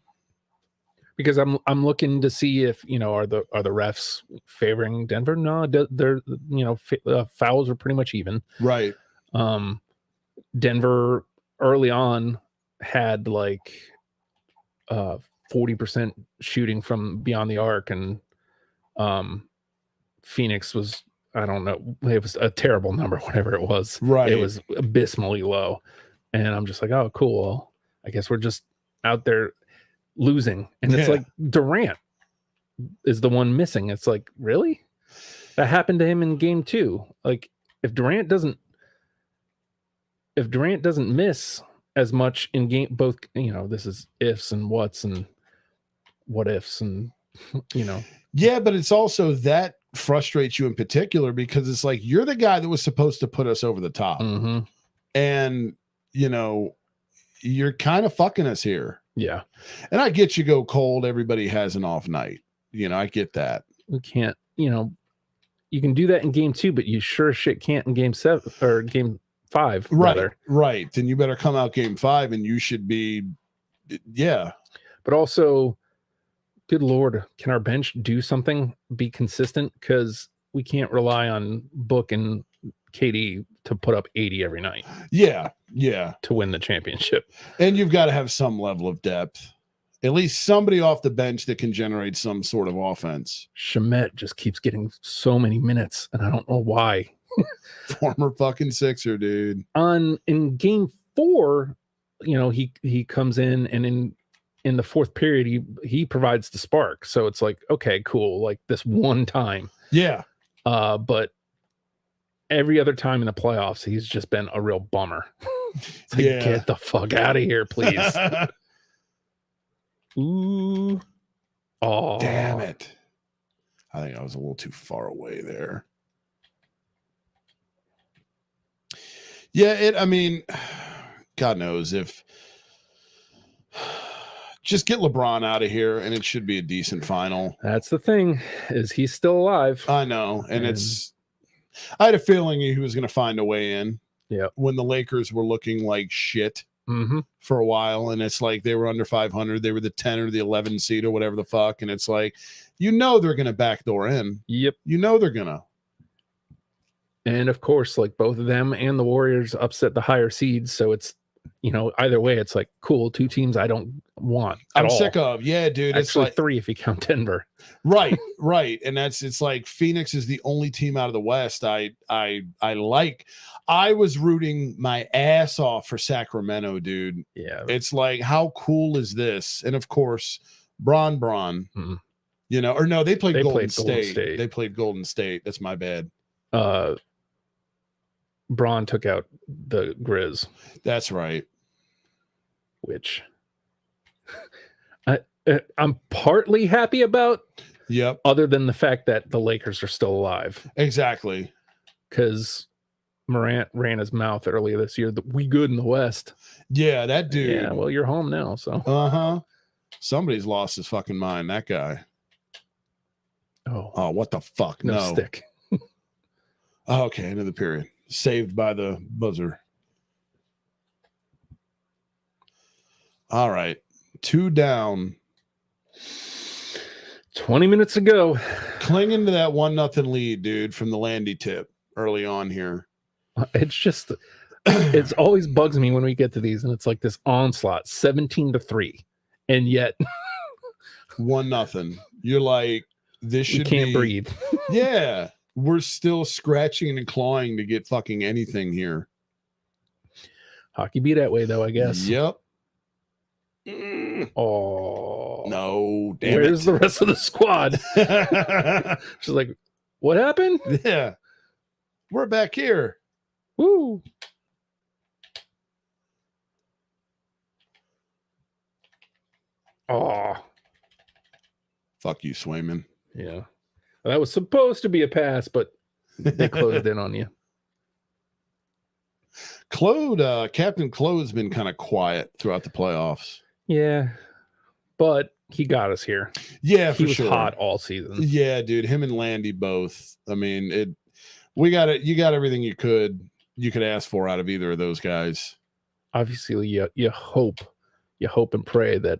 Because I'm looking to see if are the refs favoring Denver? No, they're fouls are pretty much even. Right. Denver early on had like 40% shooting from beyond the arc, and Phoenix was, I don't know, it was a terrible number, whatever it was. Right. It was abysmally low, and I'm just like, oh, cool. Well, I guess we're just out there losing, and it's like Durant is the one missing. It's like, really? That happened to him in game 2. Like, if Durant doesn't miss as much in game, both, this is ifs and whats and what ifs, and yeah, but it's also that frustrates you in particular because it's like you're the guy that was supposed to put us over the top, and you're kind of fucking us here. Yeah. And I get you go cold, everybody has an off night. I get that. We can't, you can do that in game 2, but you sure as shit can't in game 7 or game 5. Right. Rather. Right. Then you better come out game 5 and you should be, yeah. But also, good Lord, can our bench do something, be consistent? Because we can't rely on Book and KD to put up 80 every night. Yeah. Yeah. To win the championship. And you've got to have some level of depth. At least somebody off the bench that can generate some sort of offense. Shamet just keeps getting so many minutes, and I don't know why. Former fucking Sixer, dude. In game 4, he comes in, and in the fourth period, he provides the spark. So it's like, okay, cool. Like this one time. Yeah. But every other time in the playoffs, he's just been a real bummer. It's like, get the fuck out of here, please. Ooh. Oh. Damn it. I think I was a little too far away there. Yeah, I mean, God knows if just get LeBron out of here and it should be a decent final. That's the thing, is he's still alive. I know. And I had a feeling he was going to find a way in. Yeah. When the Lakers were looking like shit for a while, and it's like they were under 500, they were the 10 or the 11 seed or whatever the fuck, and it's like, they're going to backdoor in. Yep. They're going to. And of course, like both of them and the Warriors upset the higher seeds, so it's either way, it's like, cool, 2 teams I don't want. I'm sick of. Yeah, dude. Actually, it's like 3 if you count Denver. Right. And it's like Phoenix is the only team out of the West I like. I was rooting my ass off for Sacramento, dude. Yeah. It's like, how cool is this? And of course, Bron. Or no, they played Golden State. They played Golden State. That's my bad. Braun took out the Grizz. That's right. Which I'm partly happy about. Yep. Other than the fact that the Lakers are still alive. Exactly. Because Morant ran his mouth earlier this year that we good in the West. Yeah, that dude. Yeah, well, you're home now, so. Somebody's lost his fucking mind, that guy. Oh, what the fuck? No stick. Okay, end of the period. Saved by the buzzer. All right. 2 down. 20 minutes ago. Clinging to that 1-0 lead, dude, from the Landy tip early on here. It's just, it's always bugs me when we get to these, and it's like this onslaught, 17-3. And yet 1-0. You're like, this should be. You can't breathe. Yeah. We're still scratching and clawing to get fucking anything here. Hockey be that way, though, I guess. Yep. Oh. No, damn Where's the rest of the squad? She's like, what happened? Yeah. We're back here. Woo! Oh, Fuck you, Swayman. yeah. That was supposed to be a pass, but they closed in on you. Claude, Captain Claude's been kind of quiet throughout the playoffs. Yeah, but he got us here. Yeah, He for was sure. hot all season. Yeah, dude. Him and Landy both. I mean, we got it. You got everything you could ask for out of either of those guys. Obviously, you hope and pray that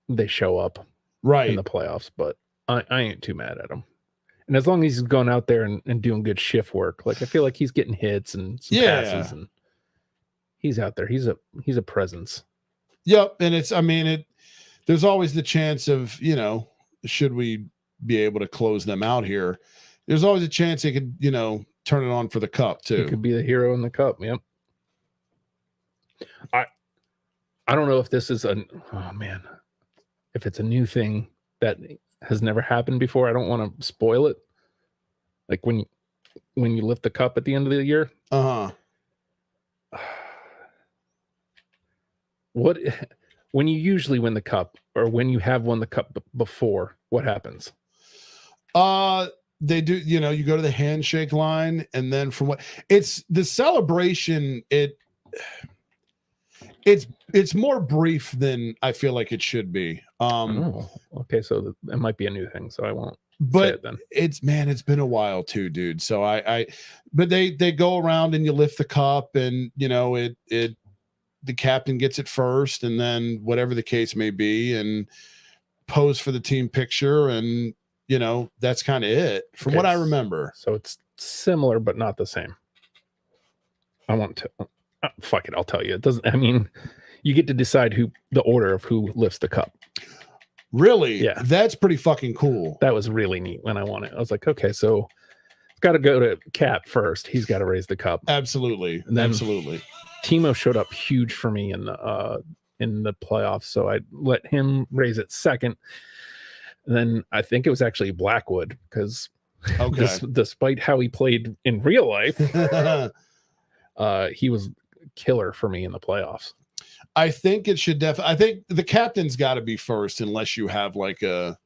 they show up Right in the playoffs, but I ain't too mad at him. And as long as he's going out there and doing good shift work, like I feel like he's getting hits and some passes, and he's out there. He's a presence. Yep, and there's always the chance of, should we be able to close them out here, there's always a chance they could, turn it on for the cup too. He could be the hero in the cup. Yep. I don't know if this is if it's a new thing that has never happened before. I don't want to spoil it. Like when you lift the cup at the end of the year. When you usually win the cup, or when you have won the cup before, what happens? They do, you go to the handshake line, and then from what it's the celebration, it's more brief than I feel like it should be. Okay, so it might be a new thing, so I won't. But it's been a while too, dude. So but they go around and you lift the cup, and the captain gets it first, and then whatever the case may be, and pose for the team picture, and that's kind of it from what I remember. So it's similar but not the same. I want to fuck it, I'll tell you. It doesn't. I mean, you get to decide the order of who lifts the cup. Really? Yeah. That's pretty fucking cool. That was really neat when I won it. I was like, okay, so it's got to go to Cap first. He's got to raise the cup. Absolutely. And then absolutely. Timo showed up huge for me in the playoffs, so I let him raise it second. And then I think it was actually Blackwood, because despite how he played in real life, he was killer for me in the playoffs. I think it should I think the captain's got to be first, unless you have like a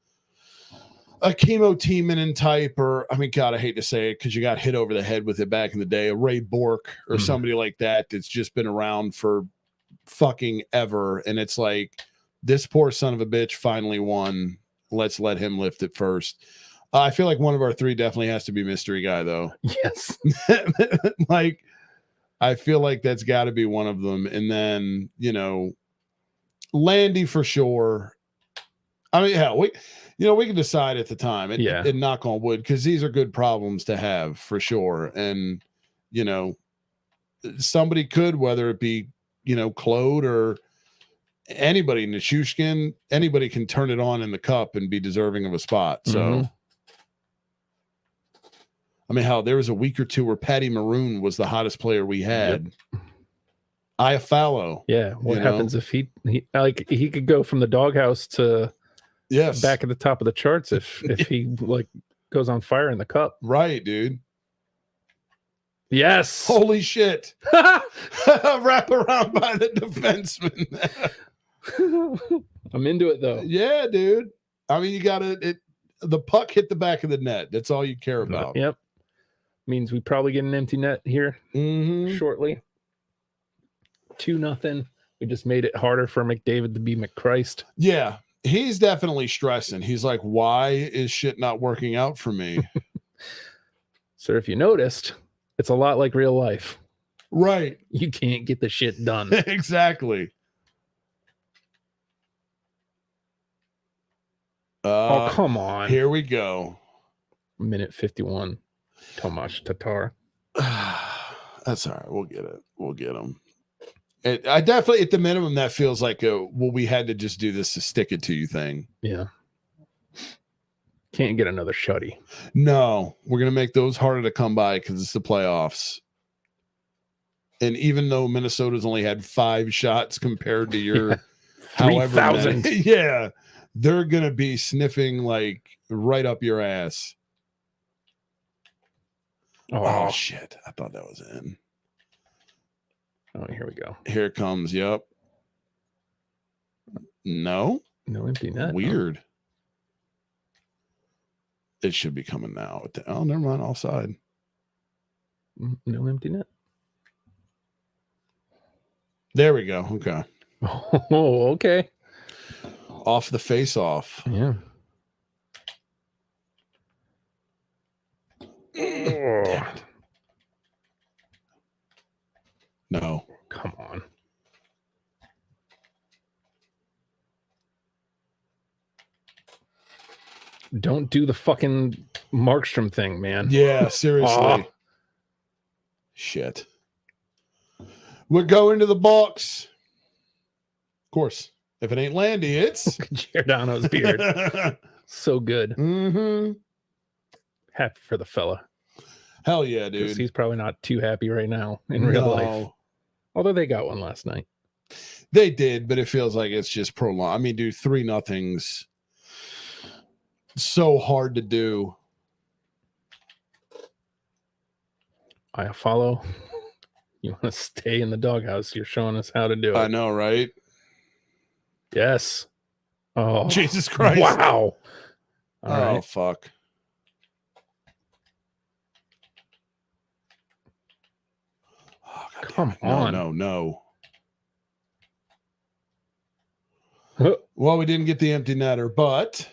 chemo Tiemann type, or God, I hate to say it because you got hit over the head with it back in the day, a Ray Bork or somebody like that that's just been around for fucking ever, and it's like, this poor son of a bitch finally won. Let's let him lift it first. I feel like one of our three definitely has to be mystery guy, though. Yes. Like, I feel like that's got to be one of them. And then, Landy for sure. Hell, we can decide at the time and knock on wood, because these are good problems to have for sure. And, somebody could, whether it be, Claude or anybody, Nishushkin, anybody can turn it on in the cup and be deserving of a spot. So, hell, there was a week or two where Patty Maroon was the hottest player we had. Yep. Iafallo. Yeah. What happens if he could go from the doghouse to back at the top of the charts if he goes on fire in the cup. Right, dude. Yes. Holy shit. Wrap around by the defenseman. I'm into it, though. Yeah, dude. You got the puck hit the back of the net. That's all you care about. Yep. Means we probably get an empty net here shortly. 2-0. We just made it harder for McDavid to be McChrist. Yeah. He's definitely stressing. He's like, why is shit not working out for me? So if you noticed, it's a lot like real life. Right. You can't get the shit done. Exactly. Oh, come on. Here we go. Minute 51. Tomas Tatar. That's all right. We'll get it. We'll get him. I definitely, at the minimum, that feels like we had to just do this to stick it to you thing. Yeah. Can't get another shutty. No, we're going to make those harder to come by because it's the playoffs. And even though Minnesota's only had 5 shots compared to your 3,000. Yeah, they're going to be sniffing like right up your ass. Oh, shit. I thought that was in. Oh, here we go. Here it comes. Yep. No. No empty net. huh? Weird. It should be coming now. Oh, never mind. Offside. No empty net. There we go. Okay. Oh, okay. Off the face off. Yeah. Damn it. No. Come on. Don't do the fucking Markstrom thing, man. Yeah, seriously. Aw. Shit. We're going to the box. Of course. If it ain't Landy, it's Giordano's beard. So good. Mm-hmm. Happy for the fella. Hell yeah, 'Cause dude. he's probably not too happy right now in real life. No. Although they got one last night. They did, but it feels like it's just prolonged. I mean, dude, 3-0's so hard to do. I follow. You want to stay in the doghouse. You're showing us how to do it. I know, right? Yes. Oh, Jesus Christ. wow. All Oh, right. fuck. Oh, God Come damn it. on. No. Huh. Well, we didn't get the empty netter, but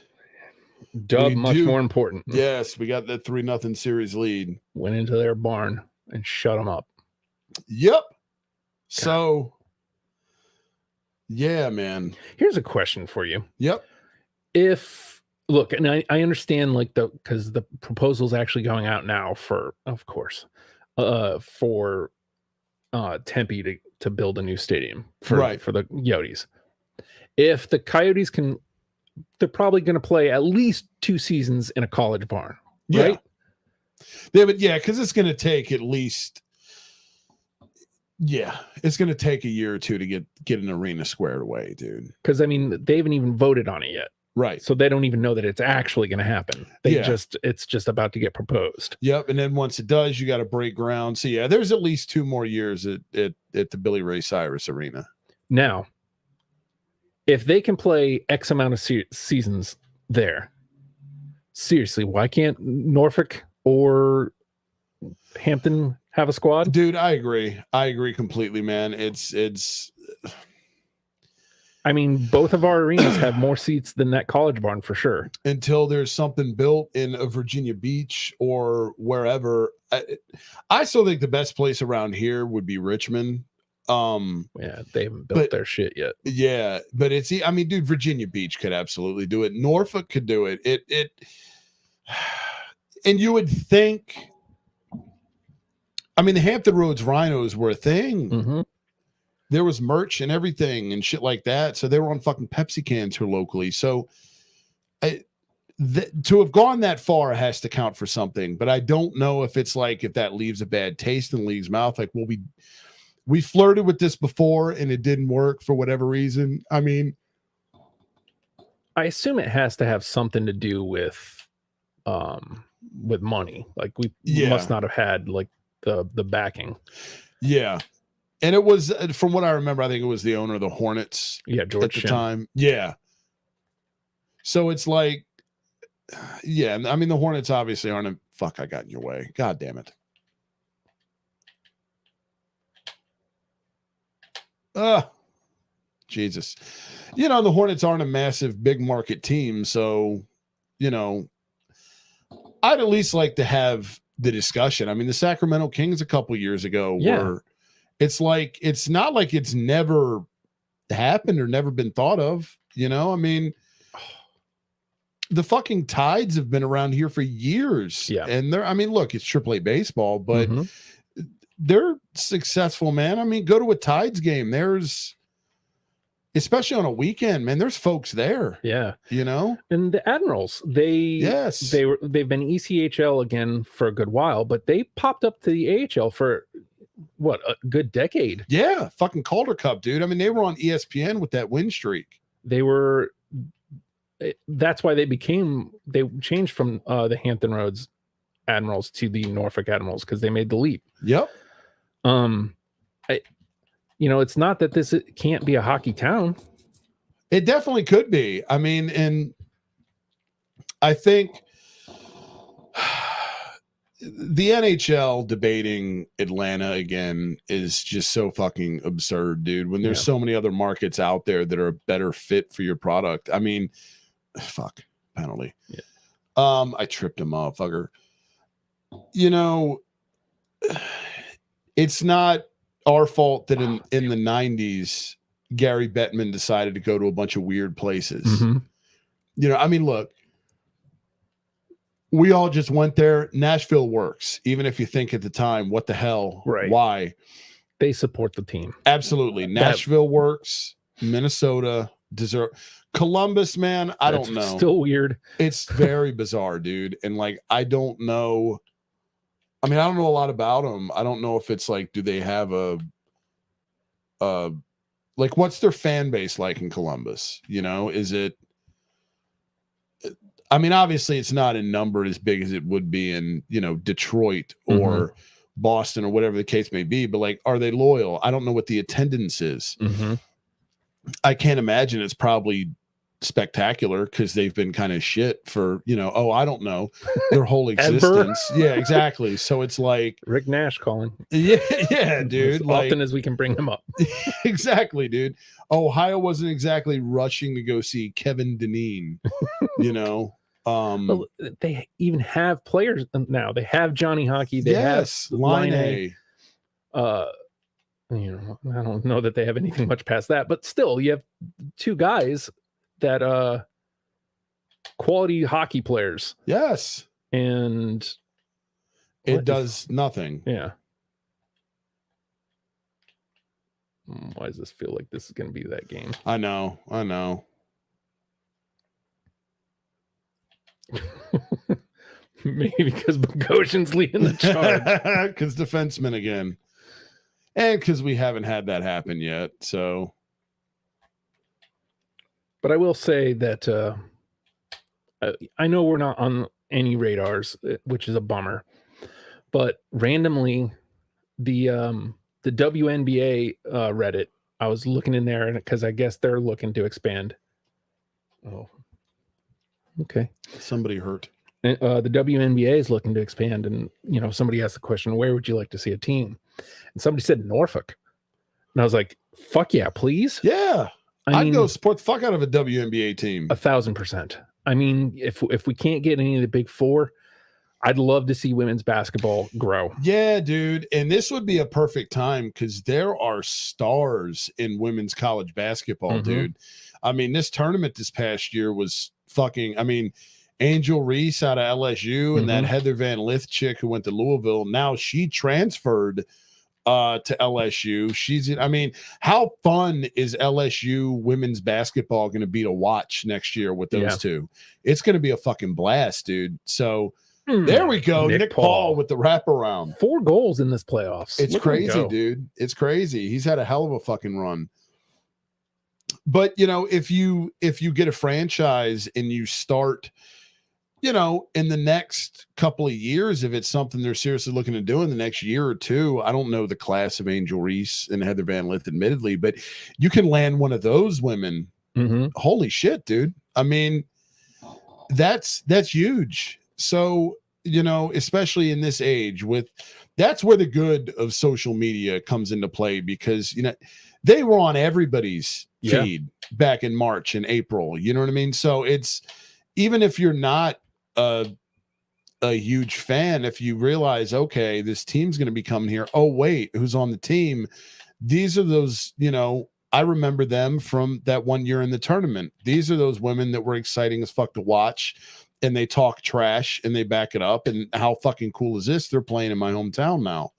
Dub, We much do- more important. yes, we got that 3-0 series lead. Went into their barn and shut them up. Yep. So, yeah, man. Here's a question for you. Yep. If look, and I understand like because the proposal's actually going out now for, of course, for Tempe to build a new stadium for Right. for the Yotes. If the Coyotes they're probably going to play at least 2 seasons in a college barn, Yeah. right? Yeah, because it's going to take at least, it's going to take a year or two to get an arena squared away, dude. Because I mean, they haven't even voted on it yet, Right. so they don't even know that it's actually going to happen. Yeah. It's just about to get proposed. Yep. And then once it does, you got to break ground. So yeah, there's at least 2 more years at the Billy Ray Cyrus Arena. Now, if they can play X amount of seasons there, seriously, why can't Norfolk or Hampton have a squad? Dude, I agree completely, man. It's I mean, both of our arenas have more seats than that college barn for sure. until there's something built in a Virginia Beach or wherever. I still think the best place around here would be Richmond. Yeah, they haven't built But- their shit yet. Yeah, but I mean, dude, Virginia Beach could absolutely do it. Norfolk could do it. And you would think, I mean, the Hampton Roads Rhinos were a thing. Mhm. There was merch and everything and shit like that. So they were on fucking Pepsi cans here locally. So to have gone that far has to count for something. But I don't know if it's like, if that leaves a bad taste in League's mouth. Like, well, we flirted with this before and it didn't work for whatever reason. I mean, I assume it has to have something to do with money. Like we Yeah. must not have had like the backing. yeah. And it was, from what I remember, I think it was the owner of the Hornets Yeah, George at the Shin. time. Yeah. So it's like, yeah, I mean, the Hornets obviously aren't fuck, I got in your way. God damn it. Jesus. You know, the Hornets aren't a massive big market team. So, you know, I'd at least like to have the discussion. I mean, the Sacramento Kings a couple years ago were, it's like, it's not like it's never happened or never been thought of, you know? I mean, the fucking Tides have been around here for years. Yeah. And I mean, look, it's AAA baseball, but Mhm. they're successful, man. I mean, go to a Tides game. There's, especially on a weekend, man, there's folks there, Yeah. you know? And the Admirals, they've been ECHL again for a good while, but they popped up to the AHL for what, a good decade. Yeah. Fucking Calder Cup, dude. I mean, they were on ESPN with that win streak. That's why they changed from the Hampton Roads Admirals to the Norfolk Admirals, because they made the leap. Yep. it's not that this can't be a hockey town. It definitely could be. I mean, and I think the NHL debating Atlanta again is just so fucking absurd, dude. When there's so many other markets out there that are a better fit for your product. I mean, fuck, penalty. Yeah. I tripped him, motherfucker. It's not our fault that in the 90s, Gary Bettman decided to go to a bunch of weird places. Mm-hmm. I mean, look, we all just went there. Nashville works, even if you think at the time, what the hell? Right. Why? They support the team. Absolutely. Nashville works. Minnesota deserve. Columbus, man, I don't know. Still weird. It's very bizarre, dude. And like, I don't know. I mean, I don't know a lot about them. I don't know if it's like, do they have like, what's their fan base like in Columbus? Is it? I mean, obviously, it's not in number as big as it would be in, Detroit or Boston or whatever the case may be. But like, are they loyal? I don't know what the attendance is. Mm-hmm. I can't imagine it's probably spectacular because they've been kind of shit for, I don't know, their whole existence. Yeah, exactly. So it's like Rick Nash calling. Yeah, dude. As often as we can bring him up. Exactly, dude. Ohio wasn't exactly rushing to go see Kevin Dineen, Well, they even have players now. They have Johnny Hockey. They have Line A. I don't know that they have anything much past that, but still, you have two guys that quality hockey players. Yes. And it does nothing. Yeah. Why does this feel like this is going to be that game? I know. Maybe because Bogosian's leading the charge. Because defenseman again. And because we haven't had that happen yet. So. But I will say that I know we're not on any radars, which is a bummer. But randomly, the WNBA Reddit, I was looking in there because I guess they're looking to expand. Oh, okay. Somebody hurt. The WNBA is looking to expand, and somebody asked the question, "Where would you like to see a team?" And somebody said Norfolk, and I was like, "Fuck yeah, please!" Yeah, I mean, I'd go support the fuck out of a WNBA team. 1,000%. I mean, if we can't get any of the big four, I'd love to see women's basketball grow. Yeah, dude. And this would be a perfect time because there are stars in women's college basketball, dude. I mean, this tournament this past year was fucking, Angel Reese out of LSU and that Heather Van Lith chick who went to Louisville. Now she transferred to LSU. How fun is LSU women's basketball going to be to watch next year with those two? It's going to be a fucking blast, dude. So there we go. Nick Paul with the wraparound. 4 goals in this playoffs. It's crazy, dude. It's crazy. He's had a hell of a fucking run. But, if you get a franchise and you start, in the next couple of years, if it's something they're seriously looking to do in the next year or two, I don't know the class of Angel Reese and Heather Van Lith, admittedly, but you can land one of those women. Holy shit, dude. That's huge. So, especially in this age that's where the good of social media comes into play because, they were on everybody's feed back in March and April. You know what I mean? So it's, even if you're not a huge fan, if you realize, okay, this team's going to be coming here. Oh, wait, who's on the team? These are those, I remember them from that one year in the tournament. These are those women that were exciting as fuck to watch, and they talk trash and they back it up. And how fucking cool is this? They're playing in my hometown now.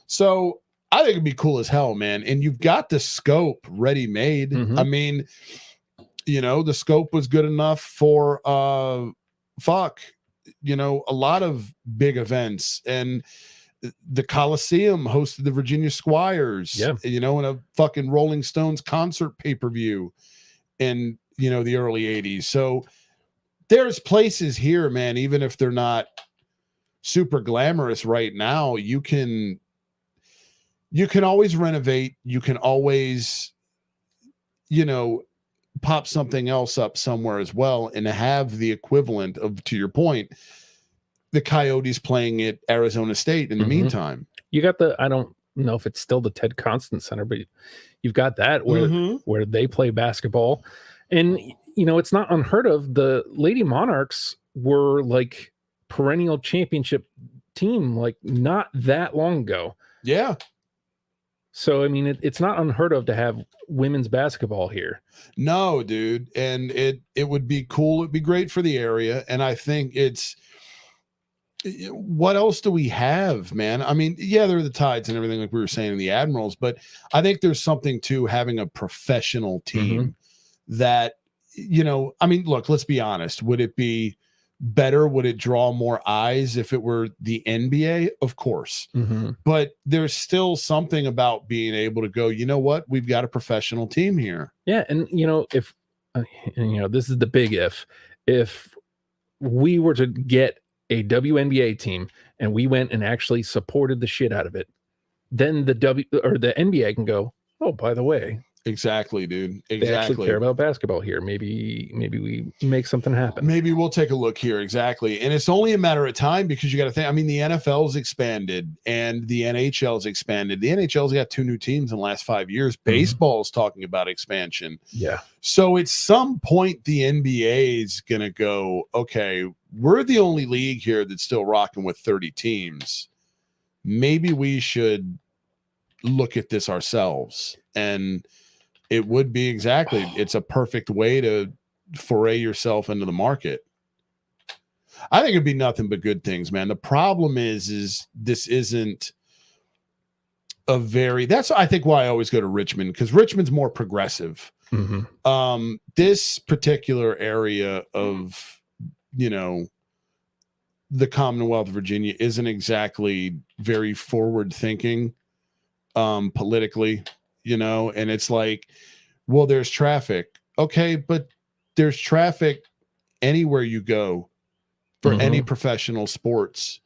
So I think it'd be cool as hell, man. And you've got the scope ready made. The scope was good enough for a lot of big events, and the Coliseum hosted the Virginia Squires, in a fucking Rolling Stones concert pay-per-view in, the early 80s. So there's places here, man, even if they're not super glamorous right now, you can you can always renovate. You can always, pop something else up somewhere as well and have the equivalent of, to your point, the Coyotes playing at Arizona State in the meantime. You got I don't know if it's still the Ted Constant Center, but you've got that where they play basketball. And, it's not unheard of. The Lady Monarchs were like perennial championship team, like not that long ago. Yeah. So, I mean, it's not unheard of to have women's basketball here. No, dude. And it would be cool. It'd be great for the area. And I think what else do we have, man? I mean, yeah, there are the Tides and everything, like we were saying, in the Admirals, but I think there's something to having a professional team that, I mean, look, let's be honest. Would it be better? Would it draw more eyes if it were the NBA? Of course. But there's still something about being able to go, you know what? We've got a professional team here. Yeah. And, if, this is the big if we were to get a WNBA team and we went and actually supported the shit out of it, then the NBA can go, oh, by the way, exactly, dude. Exactly. They actually care about basketball here. Maybe we make something happen. Maybe we'll take a look here. Exactly. And it's only a matter of time because you got to think, I mean, the NFL's expanded and the NHL's expanded. The NHL's got 2 new teams in the last 5 years. Baseball's talking about expansion. Yeah. So at some point, the NBA is going to go, okay, we're the only league here that's still rocking with 30 teams. Maybe we should look at this ourselves. And it would be it's a perfect way to foray yourself into the market. I think it'd be nothing but good things, man. The problem is this isn't that's I think why I always go to Richmond, because Richmond's more progressive. This particular area of, the Commonwealth of Virginia isn't exactly very forward thinking, politically, and it's like, well, there's traffic. Okay. But there's traffic anywhere you go for any professional sports.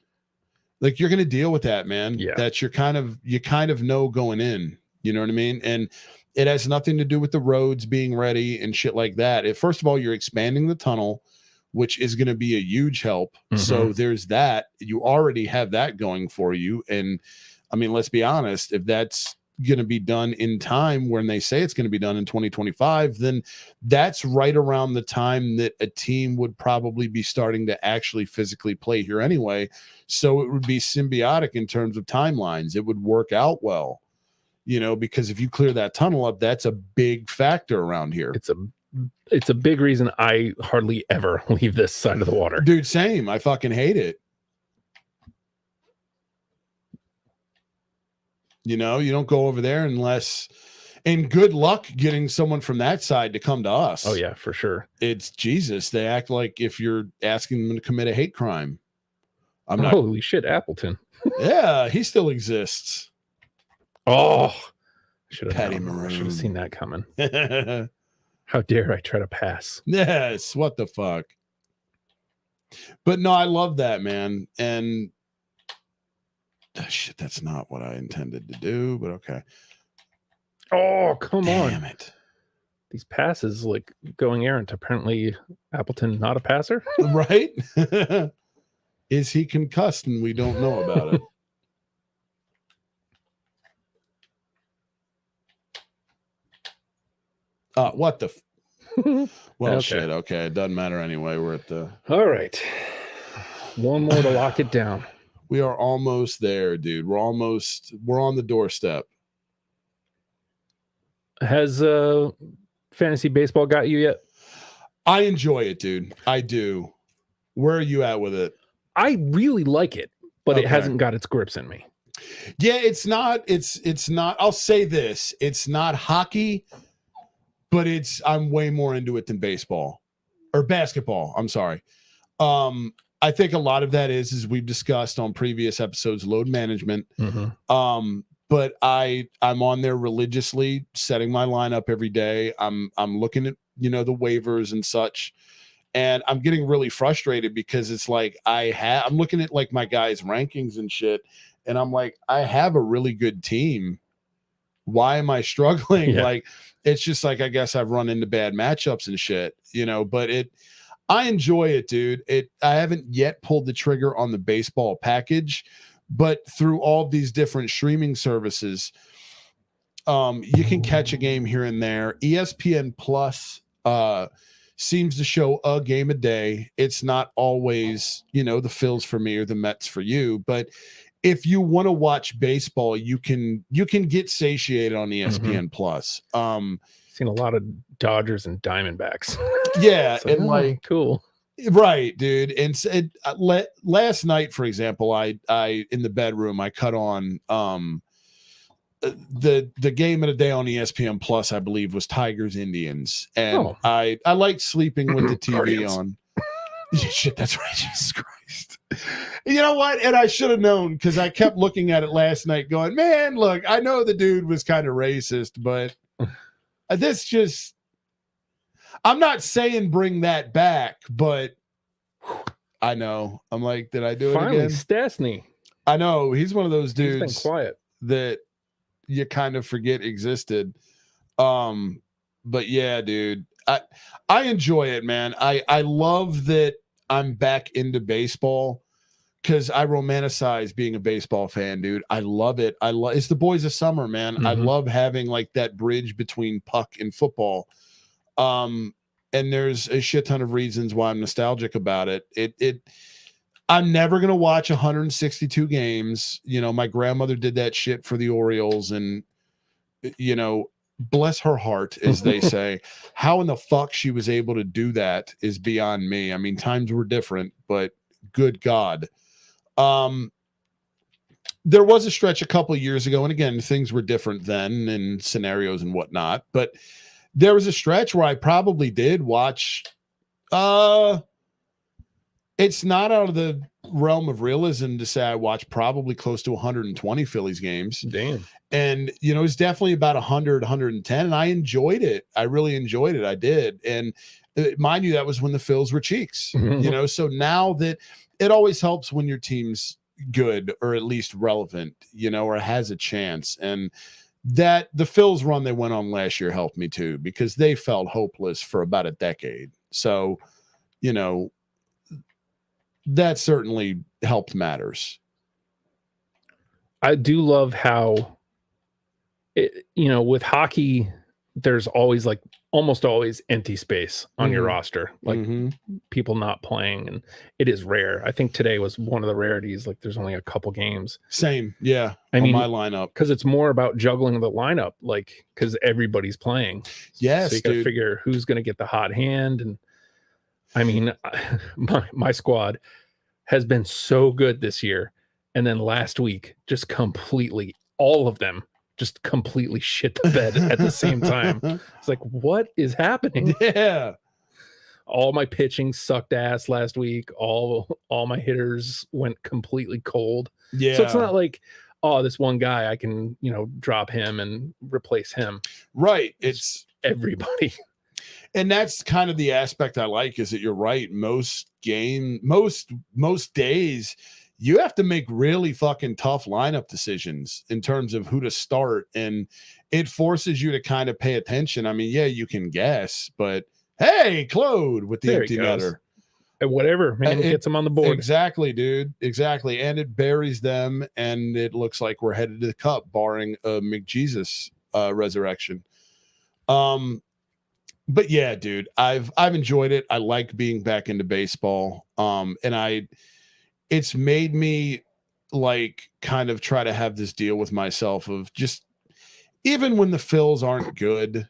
Like, you're going to deal with that, man. Yeah. That you kind of know going in, you know what I mean? And it has nothing to do with the roads being ready and shit like that. First of all, you're expanding the tunnel, which is going to be a huge help. So there's that. You already have that going for you. And I mean, let's be honest, if that's going to be done in time when they say it's going to be done in 2025, then that's right around the time that a team would probably be starting to actually physically play here anyway. So it would be symbiotic in terms of timelines. It would work out well, because if you clear that tunnel up, that's a big factor around here. It's a big reason I hardly ever leave this side of the water. Dude, same. I fucking hate it. You don't go over there unless, and good luck getting someone from that side to come to us. Oh yeah, for sure. It's Jesus. They act like if you're asking them to commit a hate crime. Holy shit, Appleton. Yeah, he still exists. Oh, Patty Maroon. I should have seen that coming. How dare I try to pass? Yes, what the fuck? But no, I love that, man. And shit, that's not what I intended to do, but okay. Oh, come on. Damn it. These passes, like going errant. Apparently, Appleton not a passer. Right? Is he concussed and we don't know about it? What the? Well, okay. Shit. Okay, it doesn't matter anyway. We're at the. All right, one more to lock it down. We are almost there, dude. We're on the doorstep. Has fantasy baseball got you yet? I enjoy it, dude. I do. Where are you at with it? I really like it, but it hasn't got its grips in me. Yeah, it's not. I'll say this: it's not hockey, but I'm way more into it than baseball or basketball. I'm sorry. I think a lot of that is, as we've discussed on previous episodes, load management. But I'm on there religiously, setting my lineup every day. I'm looking at the waivers and such, and I'm getting really frustrated because it's like I'm looking at like my guys' rankings and shit, And I'm like, I have a really good team. Why am I struggling? Yeah. Like, it's just like, I guess I've run into bad matchups and shit, but I enjoy it, dude. I haven't yet pulled the trigger on the baseball package, but through all these different streaming services, you can catch a game here and there. ESPN Plus seems to show a game a day. It's not always, the Phils for me or the Mets for you, but if you want to watch baseball, you can get satiated on ESPN Plus. Seen a lot of Dodgers and Diamondbacks. Yeah, It's like, cool. Right, dude. And last night, for example, I in the bedroom, I cut on the game of the day on ESPN Plus, I believe, was Tigers Indians, and I like sleeping with the TV on. Shit, that's right, Jesus Christ. You know what? And I should have known, because I kept looking at it last night, going, "Man, look, I know the dude was kind of racist, but this just." I'm not saying bring that back, but I know. I'm like, did I do it again? Stastny. I know. He's one of those dudes He's been quiet that you kind of forget existed. But yeah, dude, I enjoy it, man. I love that I'm back into baseball, because I romanticize being a baseball fan, dude. I love it. It's the boys of summer, man. I love having like that bridge between puck and football. And there's a shit ton of reasons why I'm nostalgic about it. I'm never going to watch 162 games. My grandmother did that shit for the Orioles, and, bless her heart, as they say. How in the fuck she was able to do that is beyond me. I mean, times were different, but good God. There was a stretch a couple of years ago, and again, things were different then and scenarios and whatnot, but there was a stretch where I probably did watch, it's not out of the realm of realism to say I watched probably close to 120 Phillies games. Damn. And, it's definitely about 100, 110, and I enjoyed it. I really enjoyed it. I did. And mind you, that was when the Phils were cheeks, so now that it always helps when your team's good, or at least relevant, or has a chance. And that the Phils run they went on last year helped me too, because they felt hopeless for about a decade. So, that certainly helped matters. I do love how, with hockey, there's always almost always empty space on your roster, people not playing, and it is rare. I think today was one of the rarities. There's only a couple games. Same. Yeah. I mean, my lineup, because it's more about juggling the lineup, because everybody's playing. Yes. So you got to figure who's going to get the hot hand. And I mean, my squad has been so good this year. And then last week, just completely, all of them just completely shit the bed at the same time. It's like, what is happening? Yeah. All my pitching sucked ass last week. All my hitters went completely cold. Yeah. So it's not like, oh, this one guy, I can, drop him and replace him. Right. It's everybody. And that's kind of the aspect I like, is that you're right. Most days you have to make really fucking tough lineup decisions in terms of who to start. And it forces you to kind of pay attention. I mean, yeah, you can guess, but hey, Claude with the empty netter. Whatever, man, gets them on the board. Exactly, dude. Exactly. And it buries them, and it looks like we're headed to the cup, barring a McJesus resurrection. But yeah, dude, I've enjoyed it. I like being back into baseball. And it's made me kind of try to have this deal with myself of just, even when the Phils aren't good,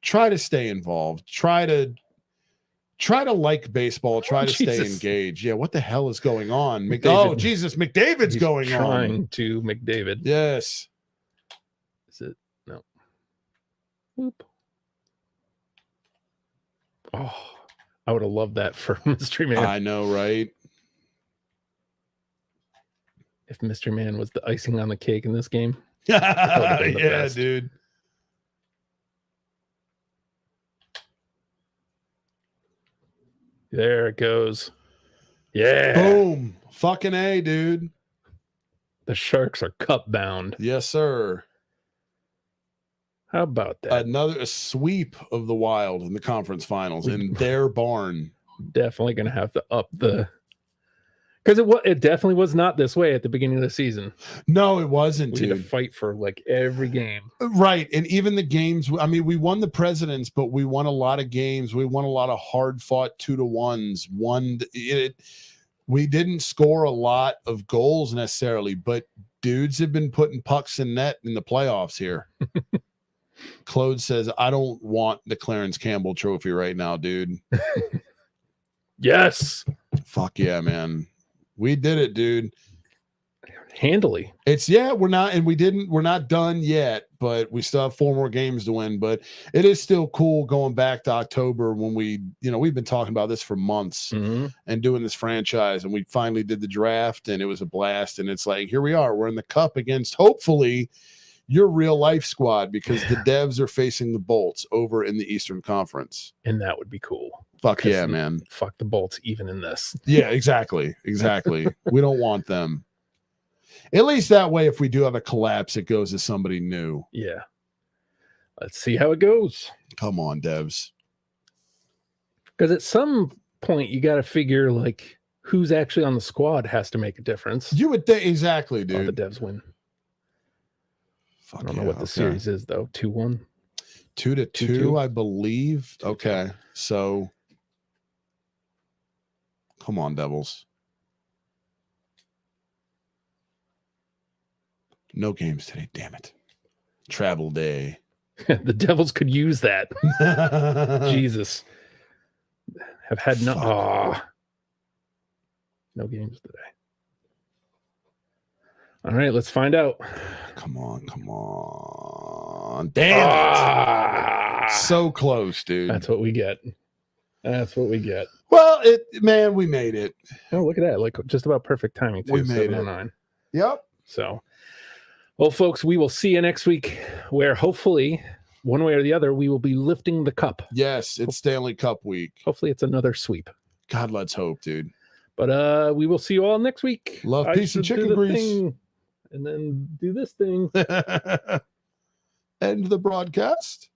try to stay involved. Try to like baseball. Try to stay engaged. Yeah, what the hell is going on? Oh, Jesus, McDavid's going on. Trying to McDavid. Yes. Is it? No. Whoop. Oh, I would have loved that for Mystery Man. I know, right? If Mystery Man was the icing on the cake in this game. Yeah, best. Dude. There it goes. Yeah. Boom. Fucking A, dude. The Sharks are cup bound. Yes, sir. How about that? A sweep of the Wild in the conference finals in their barn. Definitely going to have to up the, because it definitely was not this way at the beginning of the season. No, it wasn't. We dude. had to fight for like every game. Right. And even the games, I mean, we won the Presidents, but we won a lot of games. We won a lot of hard fought 2-1s. We didn't score a lot of goals necessarily, but dudes have been putting pucks in net in the playoffs here. Claude says, I don't want the Clarence Campbell trophy right now, dude. Yes. Fuck yeah, man. We did it, dude. Handily. We're not done yet, but we still have 4 more games to win. But it is still cool going back to October when we've been talking about this for months and doing this franchise, and we finally did the draft, and it was a blast. And it's like, here we are, we're in the cup against hopefully your real life squad, because the Devs are facing the Bolts over in the Eastern Conference. And that would be cool. Fuck yeah, man. Fuck the Bolts even in this. Yeah, exactly. We don't want them. At least that way, if we do have a collapse, it goes to somebody new. Yeah. Let's see how it goes. Come on, Devs. Because at some point, you got to figure like who's actually on the squad has to make a difference. You would think exactly, dude. The Devs win. Fuck, I don't know what the series is though. 2-1. 2-2, I believe. Okay, so come on, Devils. No games today. Damn it. Travel day. The Devils could use that. Jesus. Have had no games today. All right, let's find out. Come on. Damn it. So close, dude. That's what we get. Well, we made it. Oh, look at that. Like just about perfect timing too. We made it. 7:09. Yep. So, well, folks, we will see you next week where hopefully one way or the other, we will be lifting the cup. Yes, it's Stanley Cup week. Hopefully it's another sweep. God, let's hope, dude. But we will see you all next week. Love, peace, and chicken grease. And then do this thing. End the broadcast.